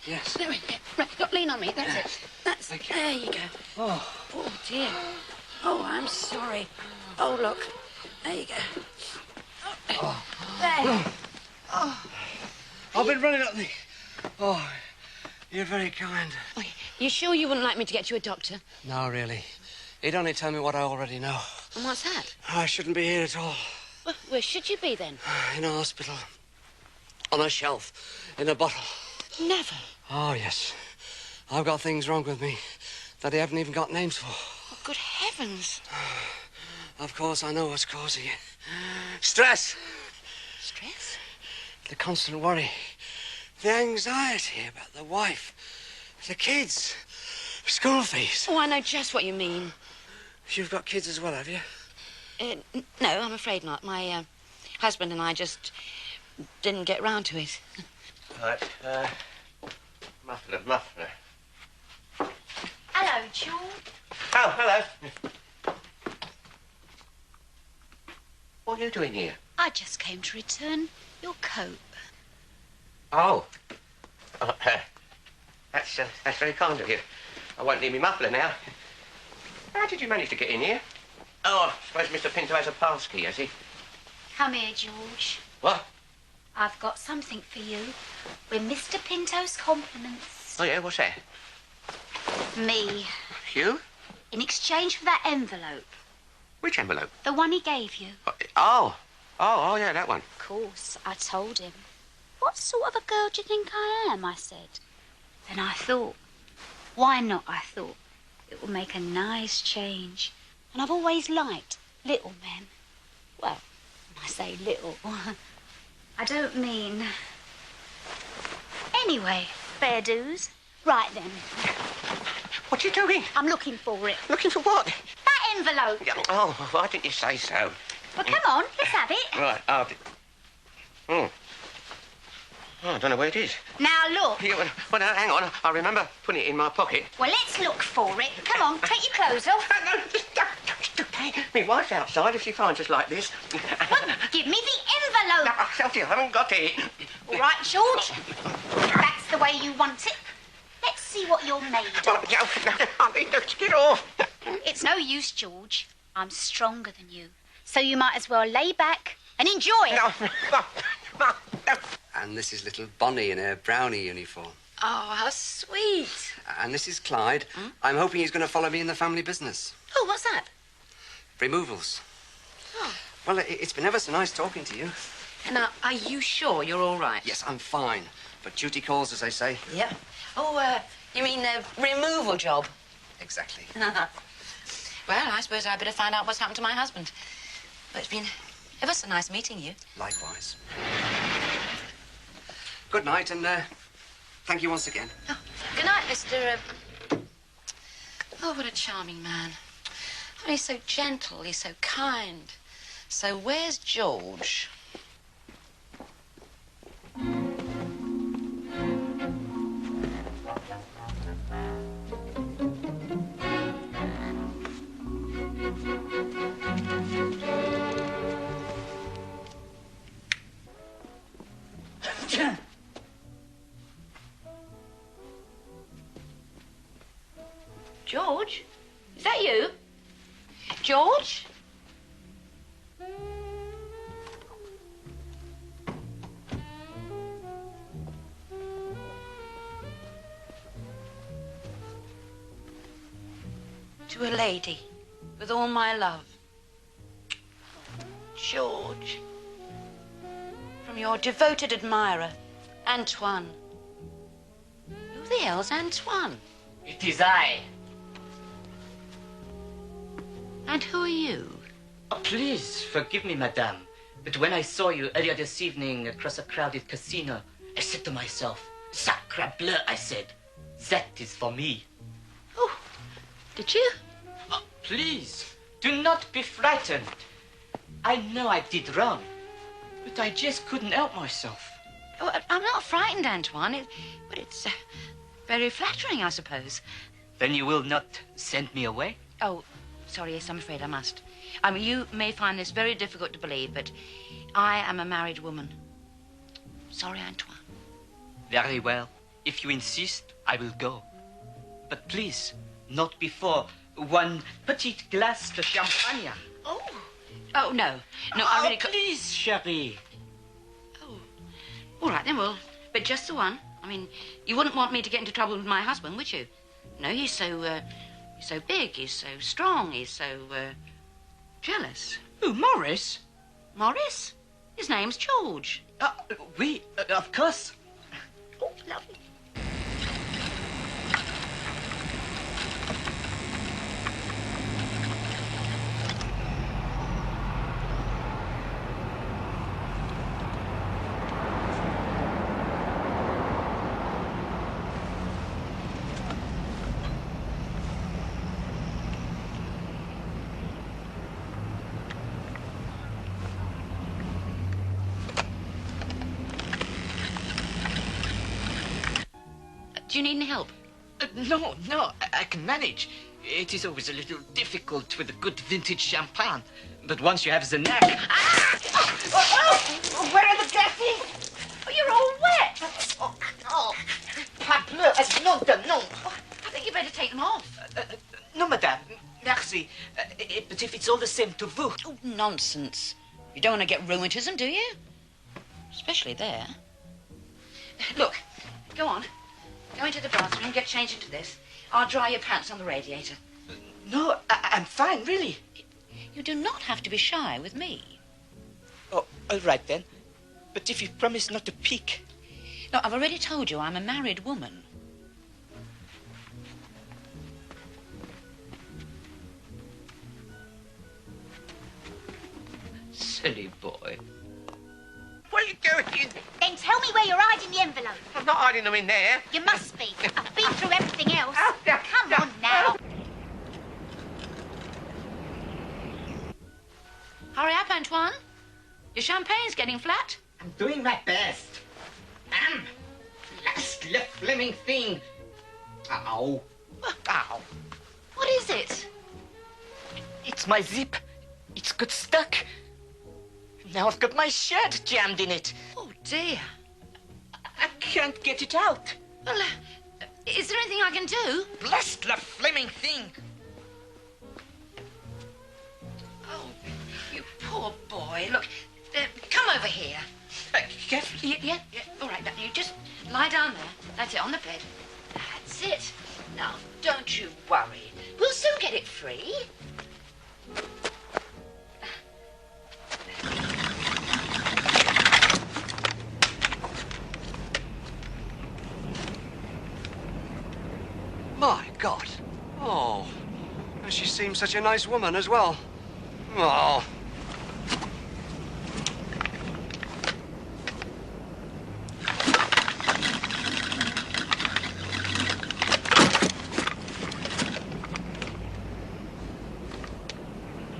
yes. There, right, look, lean on me. That's it. That's it. There you go. Oh. Oh, dear. Oh, I'm sorry. Oh, look. There you go. Oh. There. Oh. I've been running up the... Oh, you're very kind. Oh, you sure you wouldn't like me to get you a doctor? No, really. He'd only tell me what I already know. And what's that? I shouldn't be here at all. Well, where should you be, then? In a hospital. On a shelf. In a bottle. Never. Oh, yes. I've got things wrong with me that he haven't even got names for. Oh, good heavens. Of course, I know what's causing it. Stress. Stress? The constant worry. The anxiety about the wife. The kids. School fees. Oh, I know just what you mean. You've got kids as well, have you? No, I'm afraid not. My husband and I just didn't get round to it. Right, muffler. Hello, George. Oh, hello. What are you doing here? I just came to return your coat. Oh. That's very kind of you. I won't need me muffler now. How did you manage to get in here? Oh, I suppose Mr. Pinto has a pass key, has he? Come here, George. What? I've got something for you. With Mr. Pinto's compliments. Oh, yeah, what's that? Me. You? In exchange for that envelope. Which envelope? The one he gave you. Oh, yeah, that one. Of course, I told him. What sort of a girl do you think I am, I said. Then I thought, why not, I thought. It will make a nice change. And I've always liked little men. Well, when I say little, I don't mean... Anyway, fair dues. Right then. What are you doing? I'm looking for it. Looking for what? That envelope. Yeah, oh, why didn't you say so? Well, come on, let's have it. Right, Oh, I don't know where it is. Now, look. Yeah, well, now, hang on. I remember putting it in my pocket. Well, let's look for it. Come on, take your clothes off. No, just okay. My wife's outside if she finds us like this. Well, give me the envelope. No, I told you, I haven't got it. All right, George. That's the way you want it. Let's see what you're made of. No, I need to get off. It's no use, George. I'm stronger than you. So you might as well lay back and enjoy it. No. And this is little Bonnie in her brownie uniform. Oh, how sweet. And this is Clyde. I'm hoping he's going to follow me in the family business. Oh, what's that? Removals. Oh. Well, it's been ever so nice talking to you. Now, are you sure you're all right? Yes, I'm fine. But duty calls, as they say. Yeah. Oh, you mean the removal job? Exactly. Well, I suppose I'd better find out what's happened to my husband. But it's been ever so nice meeting you. Likewise. Good night, and thank you once again. Oh, good night, Mr. Oh, what a charming man. Oh, he's so gentle, he's so kind. So where's George? George? Is that you? George? To a lady, with all my love. George. From From your devoted admirer, Antoine. Who the hell's Antoine? It is I. And who are you? Oh, please, forgive me, madame. But when I saw you earlier this evening across a crowded casino, I said to myself, Sacre bleu, I said, that is for me. Oh, did you? Oh, please, do not be frightened. I know I did wrong, but I just couldn't help myself. Oh, I'm not frightened, Antoine, but it's very flattering, I suppose. Then you will not send me away? Oh, sorry, yes, I'm afraid I must. I mean, you may find this very difficult to believe, but I am a married woman. Sorry, Antoine. Very well. If you insist, I will go. But please, not before one petite glace de champagne. Oh. Oh, no. No, I really... please, chérie. Oh. All right, then, well, but just the one. I mean, you wouldn't want me to get into trouble with my husband, would you? No, he's so big, he's so strong, he's so, jealous. Who, Morris? Morris? His name's George. Oui, of course. Oh, lovely. Do you need any help? No, I can manage. It is always a little difficult with a good vintage champagne. But once you have the knack... Where are the glasses? Oh, you're all wet. Oh, parbleu, nom de nom. I think you better take them off. No, madame. Merci. But if it's all the same to vous... Oh, nonsense. You don't want to get rheumatism, do you? Especially there. Look, go on. Go into the bathroom, get changed into this. I'll dry your pants on the radiator. No, I'm fine, really. You do not have to be shy with me. Oh, all right then. But if you promise not to peek... No, I've already told you I'm a married woman. Silly boy. What are you doing? Then tell me where you're hiding the envelope. I'm not hiding them in there. You must be. I've been through everything else. Come on now. Hurry up, Antoine. Your champagne's getting flat. I'm doing my best. Last left fleming thing. Ow. Ow. What is it? It's my zip. It's got stuck. Now I've got my shirt jammed in it. Oh, dear. I can't get it out. Well, is there anything I can do? Blast the fleming thing. Oh, you poor boy. Look, come over here. Carefully. Yeah. All right, now you just lie down there. That's it, on the bed. That's it. Now, don't you worry. We'll soon get it free. My God. Oh. And she seems such a nice woman as well. Oh.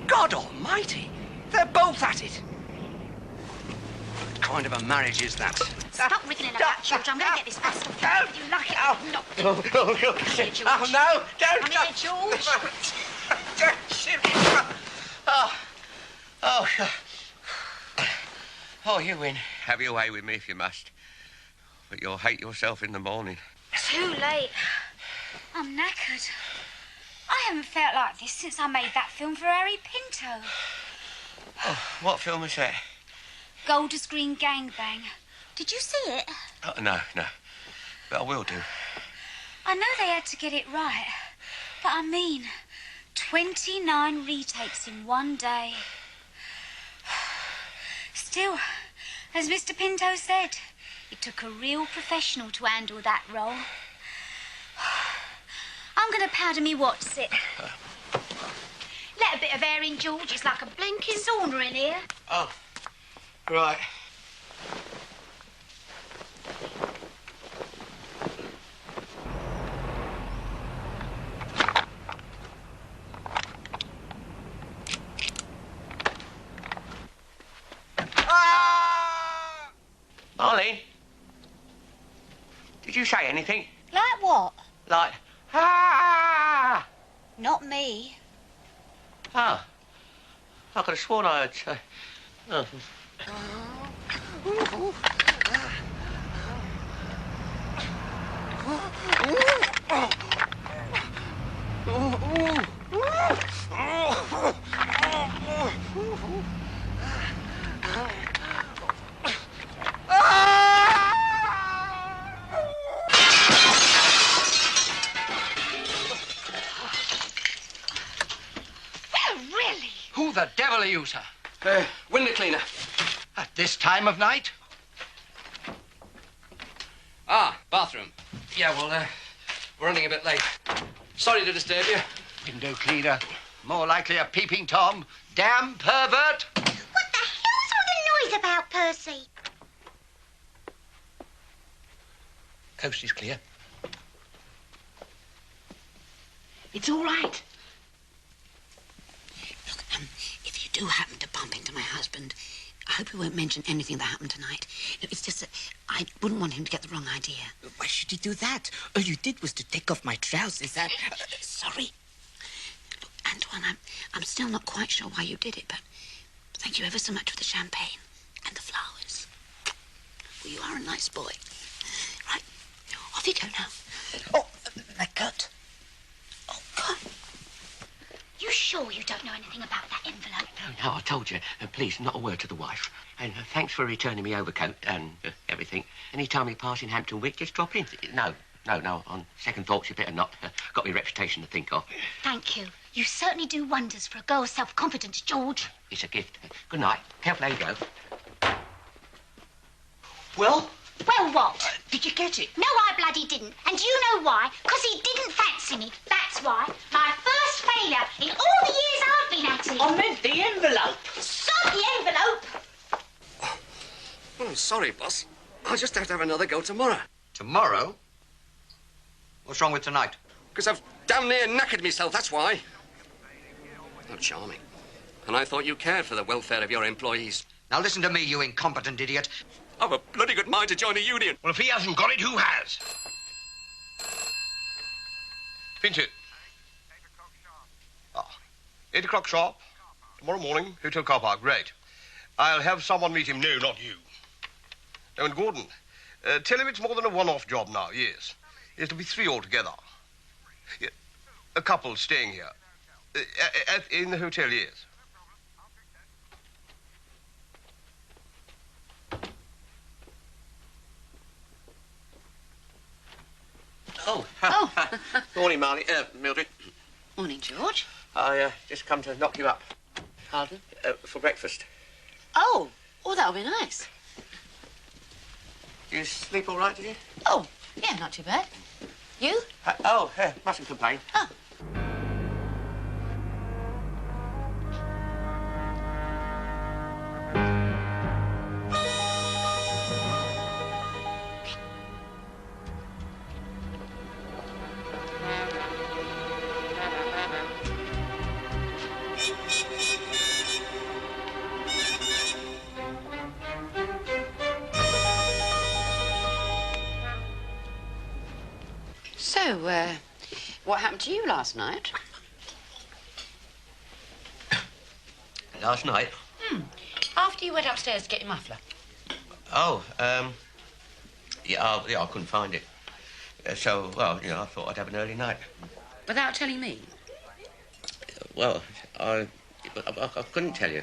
God almighty. They're both at it. What kind of a marriage is that? Stop wriggling about, George. I'm going to get this fast. You like it or not? Oh, no, don't. Come here, George. Oh, you win. Have your way with me if you must. But you'll hate yourself in the morning. Too late. I'm knackered. I haven't felt like this since I made that film for Harry Pinto. Oh, what film is that? Golders Green Gangbang. Did you see it? Oh, no. But I will do. I know they had to get it right. But I mean, 29 retakes in one day. Still, As Mr. Pinto said, it took a real professional to handle that role. I'm going to powder me what's-it. Let a bit of air in, George. It's like a blinking sauna in here. Oh, right. Marlene, did you say anything? Like what? Like, ah! Not me. Ah. I could have sworn I heard say. Oh. Who the devil are you, sir? Window cleaner. At this time of night? Ah, bathroom. Yeah, well, we're running a bit late. Sorry to disturb you. Window cleaner. More likely a peeping Tom. Damn pervert! What the hell's all the noise about, Percy? Coast is clear. It's all right. Look, if you do happen to bump into my husband, I hope you won't mention anything that happened tonight. It's just that I wouldn't want him to get the wrong idea. Why should he do that? All you did was to take off my trousers. Sorry. Look, Antoine, I'm still not quite sure why you did it, but thank you ever so much for the champagne and the flowers. Well, you are a nice boy. Right, off you go now. Oh, my coat. Oh, God. You sure you don't know anything about that envelope? No, I told you. Please, not a word to the wife. And thanks for returning me overcoat and everything. Any time we pass in Hampton Wick, just drop in. No. On second thoughts, you better not. Got my reputation to think of. Thank you. You certainly do wonders for a girl of self-confidence, George. It's a gift. Good night. Careful how you go. Well? Well, what? Did you get it? No, I bloody didn't. And you know why? Because he didn't fancy me. That's why. My first failure in all the years I've been at it. I meant the envelope. Sod the envelope. Oh, I'm sorry, boss. I'll just have to have another go tomorrow. Tomorrow? What's wrong with tonight? Because I've damn near knackered myself, that's why. Oh, charming. And I thought you cared for the welfare of your employees. Now listen to me, you incompetent idiot. I've a bloody good mind to join a union. Well, if he hasn't got it, who has? Pinch it. 8 o'clock sharp. Tomorrow morning, hotel car park. Great. I'll have someone meet him. No, not you. Oh, and Gordon, tell him it's more than a one-off job now, yes. There's to be 3 altogether. Yeah, a couple staying here. In the hotel, yes. Oh. Morning, Marley. Mildred. Morning, George. I just come to knock you up. Pardon? For breakfast. Oh, that'll be nice. You sleep all right, did you? Oh, yeah, not too bad. You? Mustn't complain. Oh. So, what happened to you last night? Last night? After you went upstairs to get your muffler. Yeah, I couldn't find it. I thought I'd have an early night. Without telling me? Well, I couldn't tell you.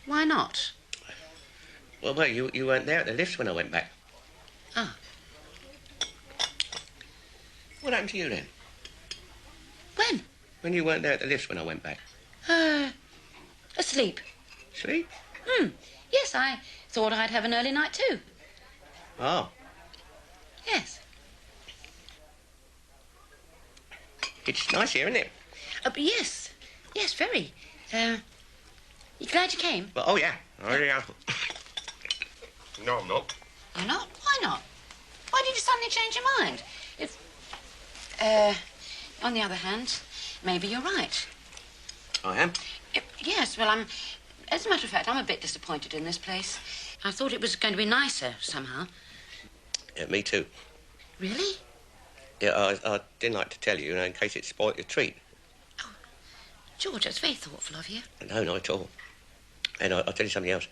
Why not? Well, you weren't there at the lifts when I went back. Ah. What happened to you then? When? When you weren't there at the lifts when I went back. Asleep. Sleep? Yes, I thought I'd have an early night too. Oh. Yes. It's nice here, isn't it? But yes. Yes, very. You glad you came? But, oh, yeah. Oh, yeah. No, I'm not. You're not? Why not? Why did you suddenly change your mind? If... on the other hand, maybe you're right. I am? Yes, well, as a matter of fact, I'm a bit disappointed in this place. I thought it was going to be nicer, somehow. Yeah, me too. Really? Yeah, I didn't like to tell you, in case it spoilt your treat. George, that's very thoughtful of you. No, not at all. And I'll tell you something else.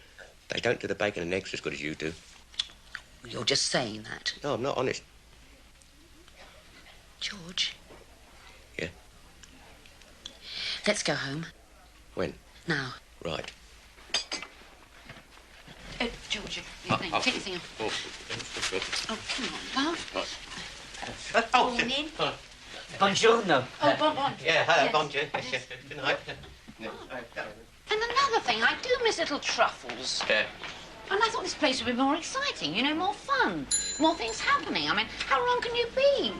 They don't do the bacon and eggs as good as you do. You're just saying that. No, I'm not honest. George? Yeah? Let's go home. When? Now. Right. George, take your thing off. Oh, come on, love. Morning. Buongiorno. Oh, bon. Yeah, hello, Yes. bonjour. Yes. Good night. And another thing, I do miss little truffles. Yeah. And I thought this place would be more exciting, you know, more fun, more things happening. I mean, how wrong can you be?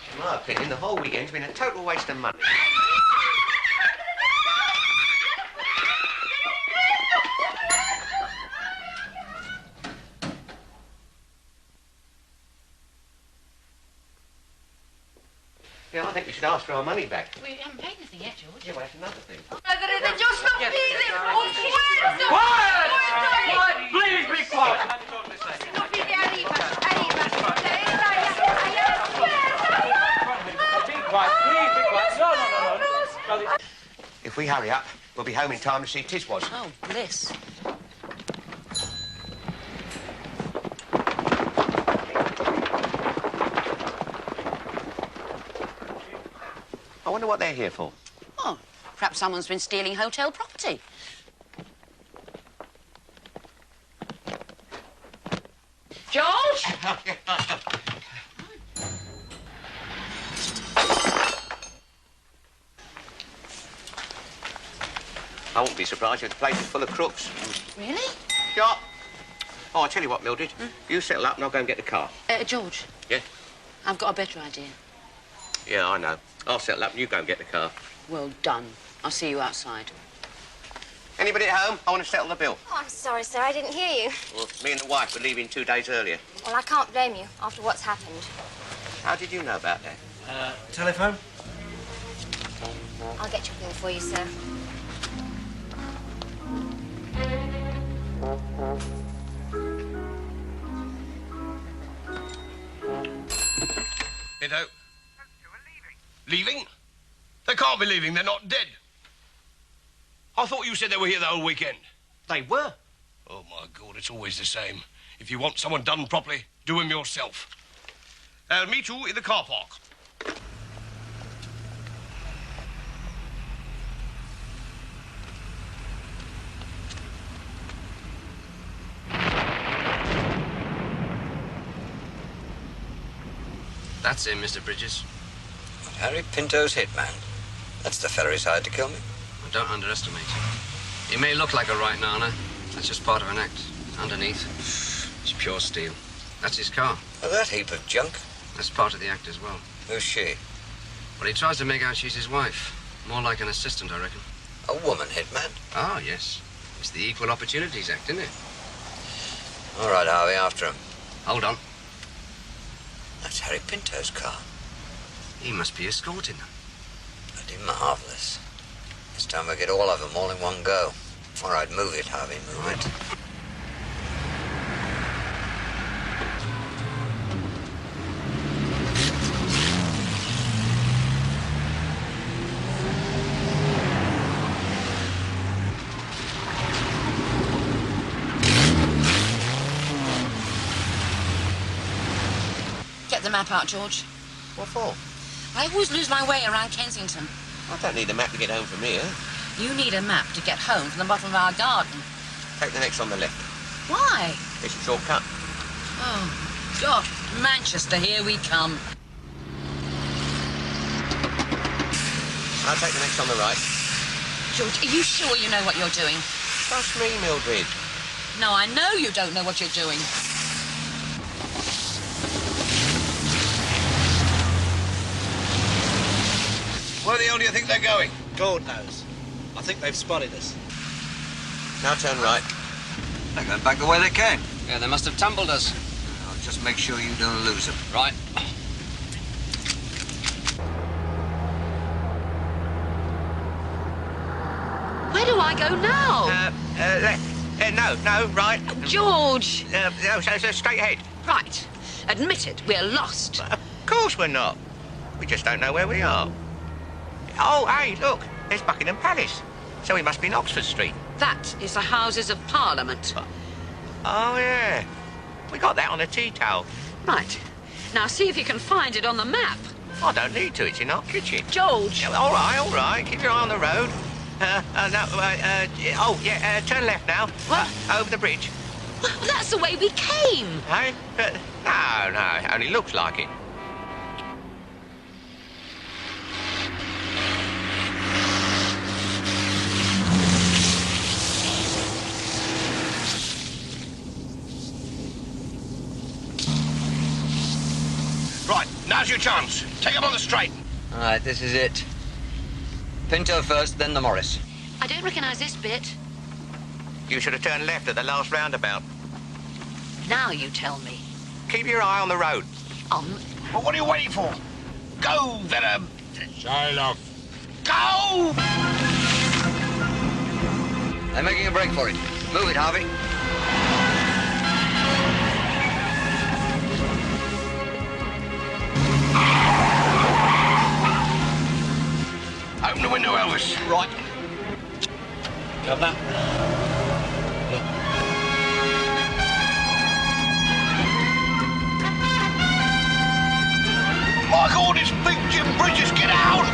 In my opinion, the whole weekend's been a total waste of money. Yeah, I think we should ask for our money back. We haven't paid anything yet, George. Yeah, well, that's another thing. Quiet! Please be quiet! If we hurry up, we'll be home in time to see Tiswas. Oh, bliss. I wonder what they're here for. Oh, perhaps someone's been stealing hotel property. George? I won't be surprised if the place is full of crooks. Really? Sure. Oh, I'll tell you what, Mildred. You settle up and I'll go and get the car. George. Yeah? I've got a better idea. Yeah, I know. I'll settle up and you go and get the car. Well done. I'll see you outside. Anybody at home? I want to settle the bill. Oh, I'm sorry, sir. I didn't hear you. Well, me and the wife were leaving 2 days earlier. Well, I can't blame you after what's happened. How did you know about that? Telephone? I'll get your bill for you, sir. Edo. Leaving? They can't be leaving. They're not dead. I thought you said they were here the whole weekend. They were. Oh, my God, it's always the same. If you want someone done properly, do him yourself. I'll meet you in the car park. That's him, Mr. Bridges. Harry Pinto's hitman. That's the fellow who's hired to kill me. Well, don't underestimate him. He may look like a right nana. That's just part of an act. Underneath, it's pure steel. That's his car. Oh, that heap of junk? That's part of the act as well. Who's she? Well, he tries to make out she's his wife. More like an assistant, I reckon. A woman hitman? Oh, yes. It's the Equal Opportunities Act, isn't it? All right, Harvey, after him. Hold on. That's Harry Pinto's car. He must be escorting them. Bloody marvellous. This time we'll get all of them all in one go. All right, move it, Harvey, move it. the map out, George. What for? I always lose my way around Kensington. I don't need a map to get home from here. You need a map to get home from the bottom of our garden. Take the next on the left. Why? It's a shortcut. Oh, God. Manchester, here we come. I'll take the next on the right. George, are you sure you know what you're doing? Trust me, Mildred. No, I know you don't know what you're doing. Where the hell do you think they're going? God knows. I think they've spotted us. Now turn right. They're going back the way they came. Yeah, they must have tumbled us. I'll just make sure you don't lose them. Right. Where do I go now? Left. No, right. George! No, so straight ahead. Right. Admit it, we're lost. Of course we're not. We just don't know where we are. Oh, hey, look. There's Buckingham Palace. So we must be in Oxford Street. That is the Houses of Parliament. Oh, yeah. We got that on a tea towel. Right. Now see if you can find it on the map. I don't need to. It's in our kitchen. George! Yeah, all right. Keep your eye on the road. Turn left now. What? Over the bridge. Well, that's the way we came. Hey? No, it only looks like it. Right, now's your chance. Take him on the straight. All right, this is it. Pinto first, then the Morris. I don't recognise this bit. You should have turned left at the last roundabout. Now you tell me. Keep your eye on the road. Well, what are you waiting for? Go, Venom! Shylock. Go! They're making a break for it. Move it, Harvey. Open the window, Elvis. Right. Got that? My God, it's Big Jim Bridges. Get out!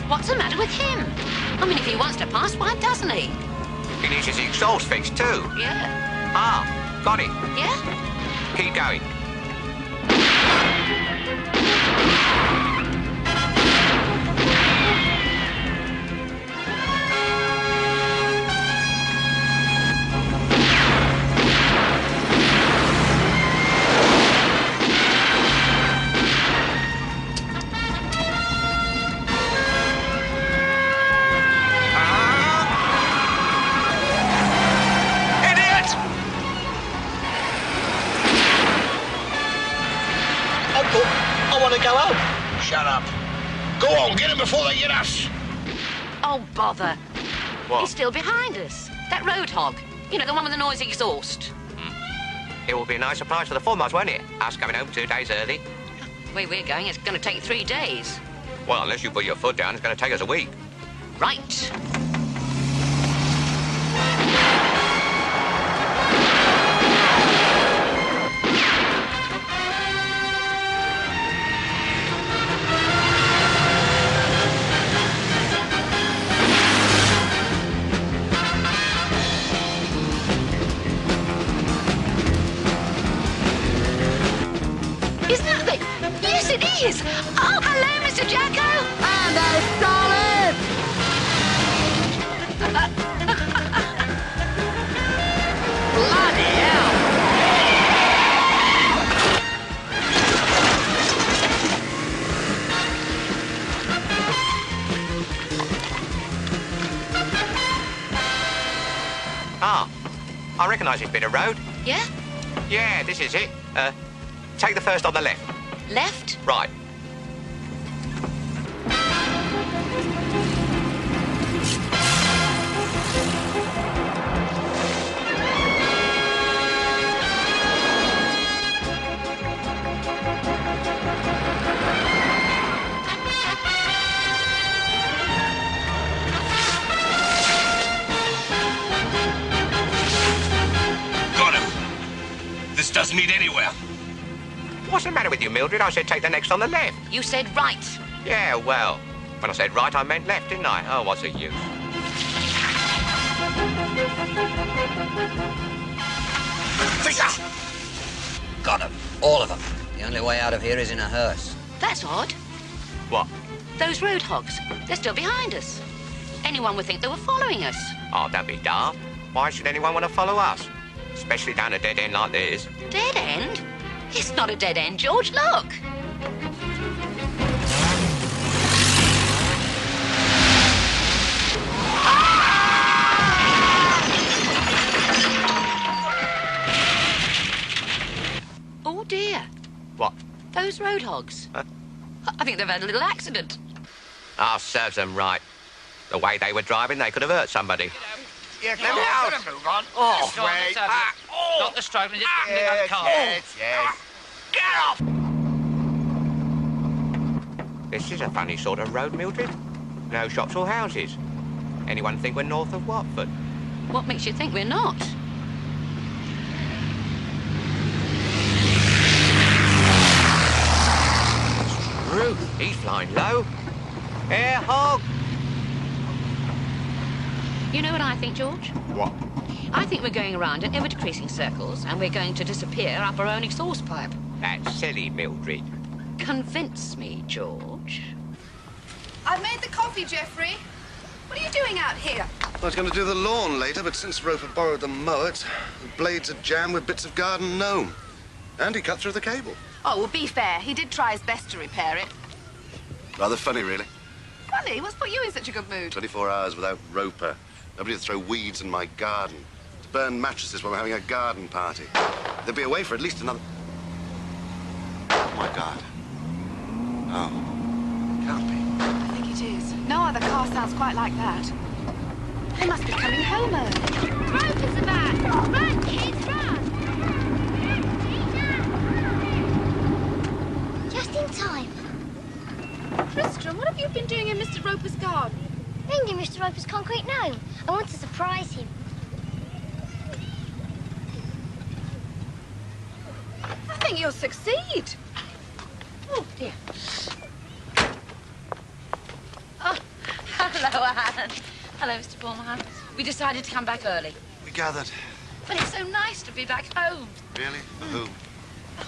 What's the matter with him? I mean, if he wants to pass, why doesn't he? He needs his exhaust fixed too. Yeah. Ah, got it. Yeah? Keep going. Shut up. Go on, get him before they get us. Oh, bother. What? He's still behind us. That road hog. You know, the one with the noisy exhaust. It will be a nice surprise for the Fulmars, won't it? Us coming home 2 days early. The way we're going, it's going to take 3 days. Well, unless you put your foot down, it's going to take us a week. Right. Isn't that the... Yes, it is! Oh, hello, Mr. Jacko! And I stole it! Bloody hell! Ah, I recognise this bit of road. Yeah? Yeah, this is it. Take the first on the left. Left? Right. Got him. doesn't lead anywhere. What's the matter with you, Mildred? I said take the next on the left. You said right. Yeah, well, when I said right, I meant left, didn't I? Oh, what's the use? Fisher! Got them. All of them. The only way out of here is in a hearse. That's odd. What? Those road hogs. They're still behind us. Anyone would think they were following us. Oh, don't be daft. Why should anyone want to follow us? Especially down a dead end like this. Dead end? It's not a dead end, George. Look. Oh, dear. What? Those road hogs. Huh? I think they've had a little accident. Ah, serves them right. The way they were driving, they could have hurt somebody. Yeah, Let me out. Move on. Oh, Let's go on, let's have it. Stop the struggling. Just get me out of the car. Yes. Get off! This is a funny sort of road, Mildred. No shops or houses. Anyone think we're north of Watford? What makes you think we're not? True. He's flying low. Air hog. You know what I think, George? What? I think we're going around in ever-decreasing circles and we're going to disappear up our own exhaust pipe. That's silly, Mildred. Convince me, George. I've made the coffee, Geoffrey. What are you doing out here? I was going to do the lawn later, but since Roper borrowed the mower, the blades are jammed with bits of garden gnome. And he cut through the cable. Oh, well, be fair. He did try his best to repair it. Rather funny, really. Funny? What's put you in such a good mood? 24 hours without Roper. Nobody to throw weeds in my garden. To burn mattresses when we're having a garden party. They'll be away for at least another... Oh, my God. Oh. Can't be. I think it is. No other car sounds quite like that. They must be coming home early. Roper's about. Run, kids, run. Just in time. Tristram, what have you been doing in Mr. Roper's garden? Ringing Mr. Roper's concrete gnome. I want to surprise him. I think you'll succeed. Oh, dear. Oh, hello, Anne. Hello, Mr. Bulmer. We decided to come back early. We gathered. But it's so nice to be back home. Really? For whom?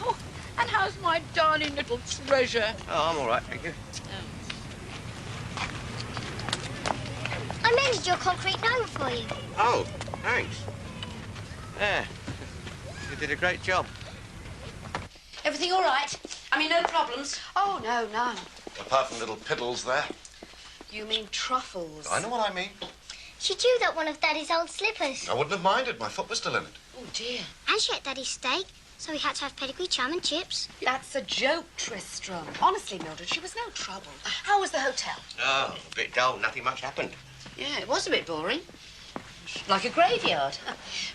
Oh, and how's my darling little treasure? Oh, I'm all right, thank you. I mended your concrete gnome for you. Oh, thanks. Yeah, you did a great job. Everything all right? I mean, no problems? Oh, no, none. Apart from little piddles there. You mean truffles? I know what I mean. She chewed up one of Daddy's old slippers. I wouldn't have minded. My foot was still in it. Oh, dear. And she ate Daddy's steak, so we had to have pedigree chum and chips. That's a joke, Tristram. Honestly, Mildred, she was no trouble. How was the hotel? Oh, a bit dull. Nothing much happened. Yeah, it was a bit boring. Like a graveyard.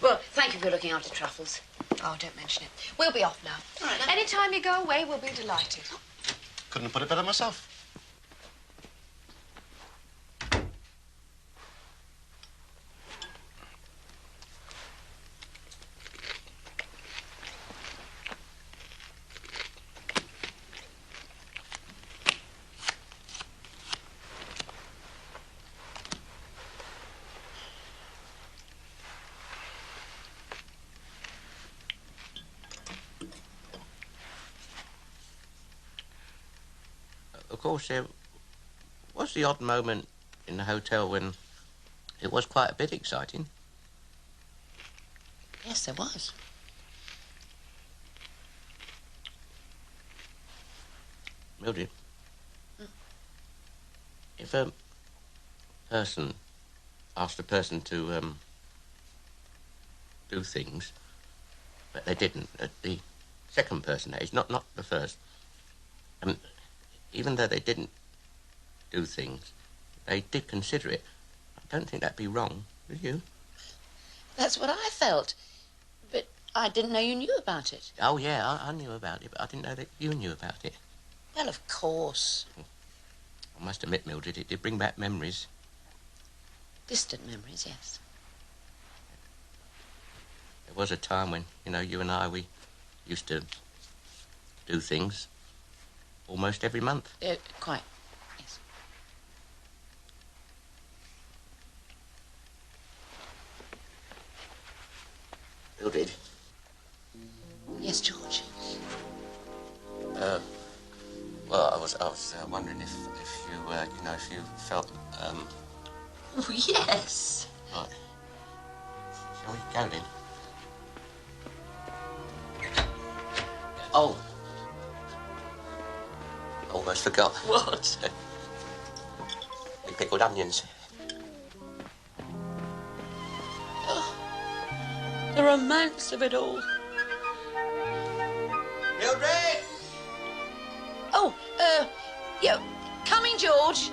Well, thank you for looking after Truffles. Oh, don't mention it. We'll be off now. All right, then. Any time you go away, we'll be delighted. Couldn't have put it better myself. Of course, there was the odd moment in the hotel when it was quite a bit exciting. Yes, there was. Mildred, if a person asked a person to do things, but they didn't, the second person, that is, not the first, even though they didn't do things, they did consider it. I don't think that'd be wrong, would you? That's what I felt. But I didn't know you knew about it. Oh, yeah, I knew about it, but I didn't know that you knew about it. Well, of course. I must admit, Mildred, it did bring back memories. Distant memories, yes. There was a time when, you know, you and I, we used to do things almost every month. Quite. Yes. Mildred. Yes, George. Well, I was wondering if you, if you felt, Oh, yes. Right. Shall we go then? Oh. Almost forgot. What? We pickled onions. Oh, the romance of it all. Mildred! Oh, yeah, coming, George.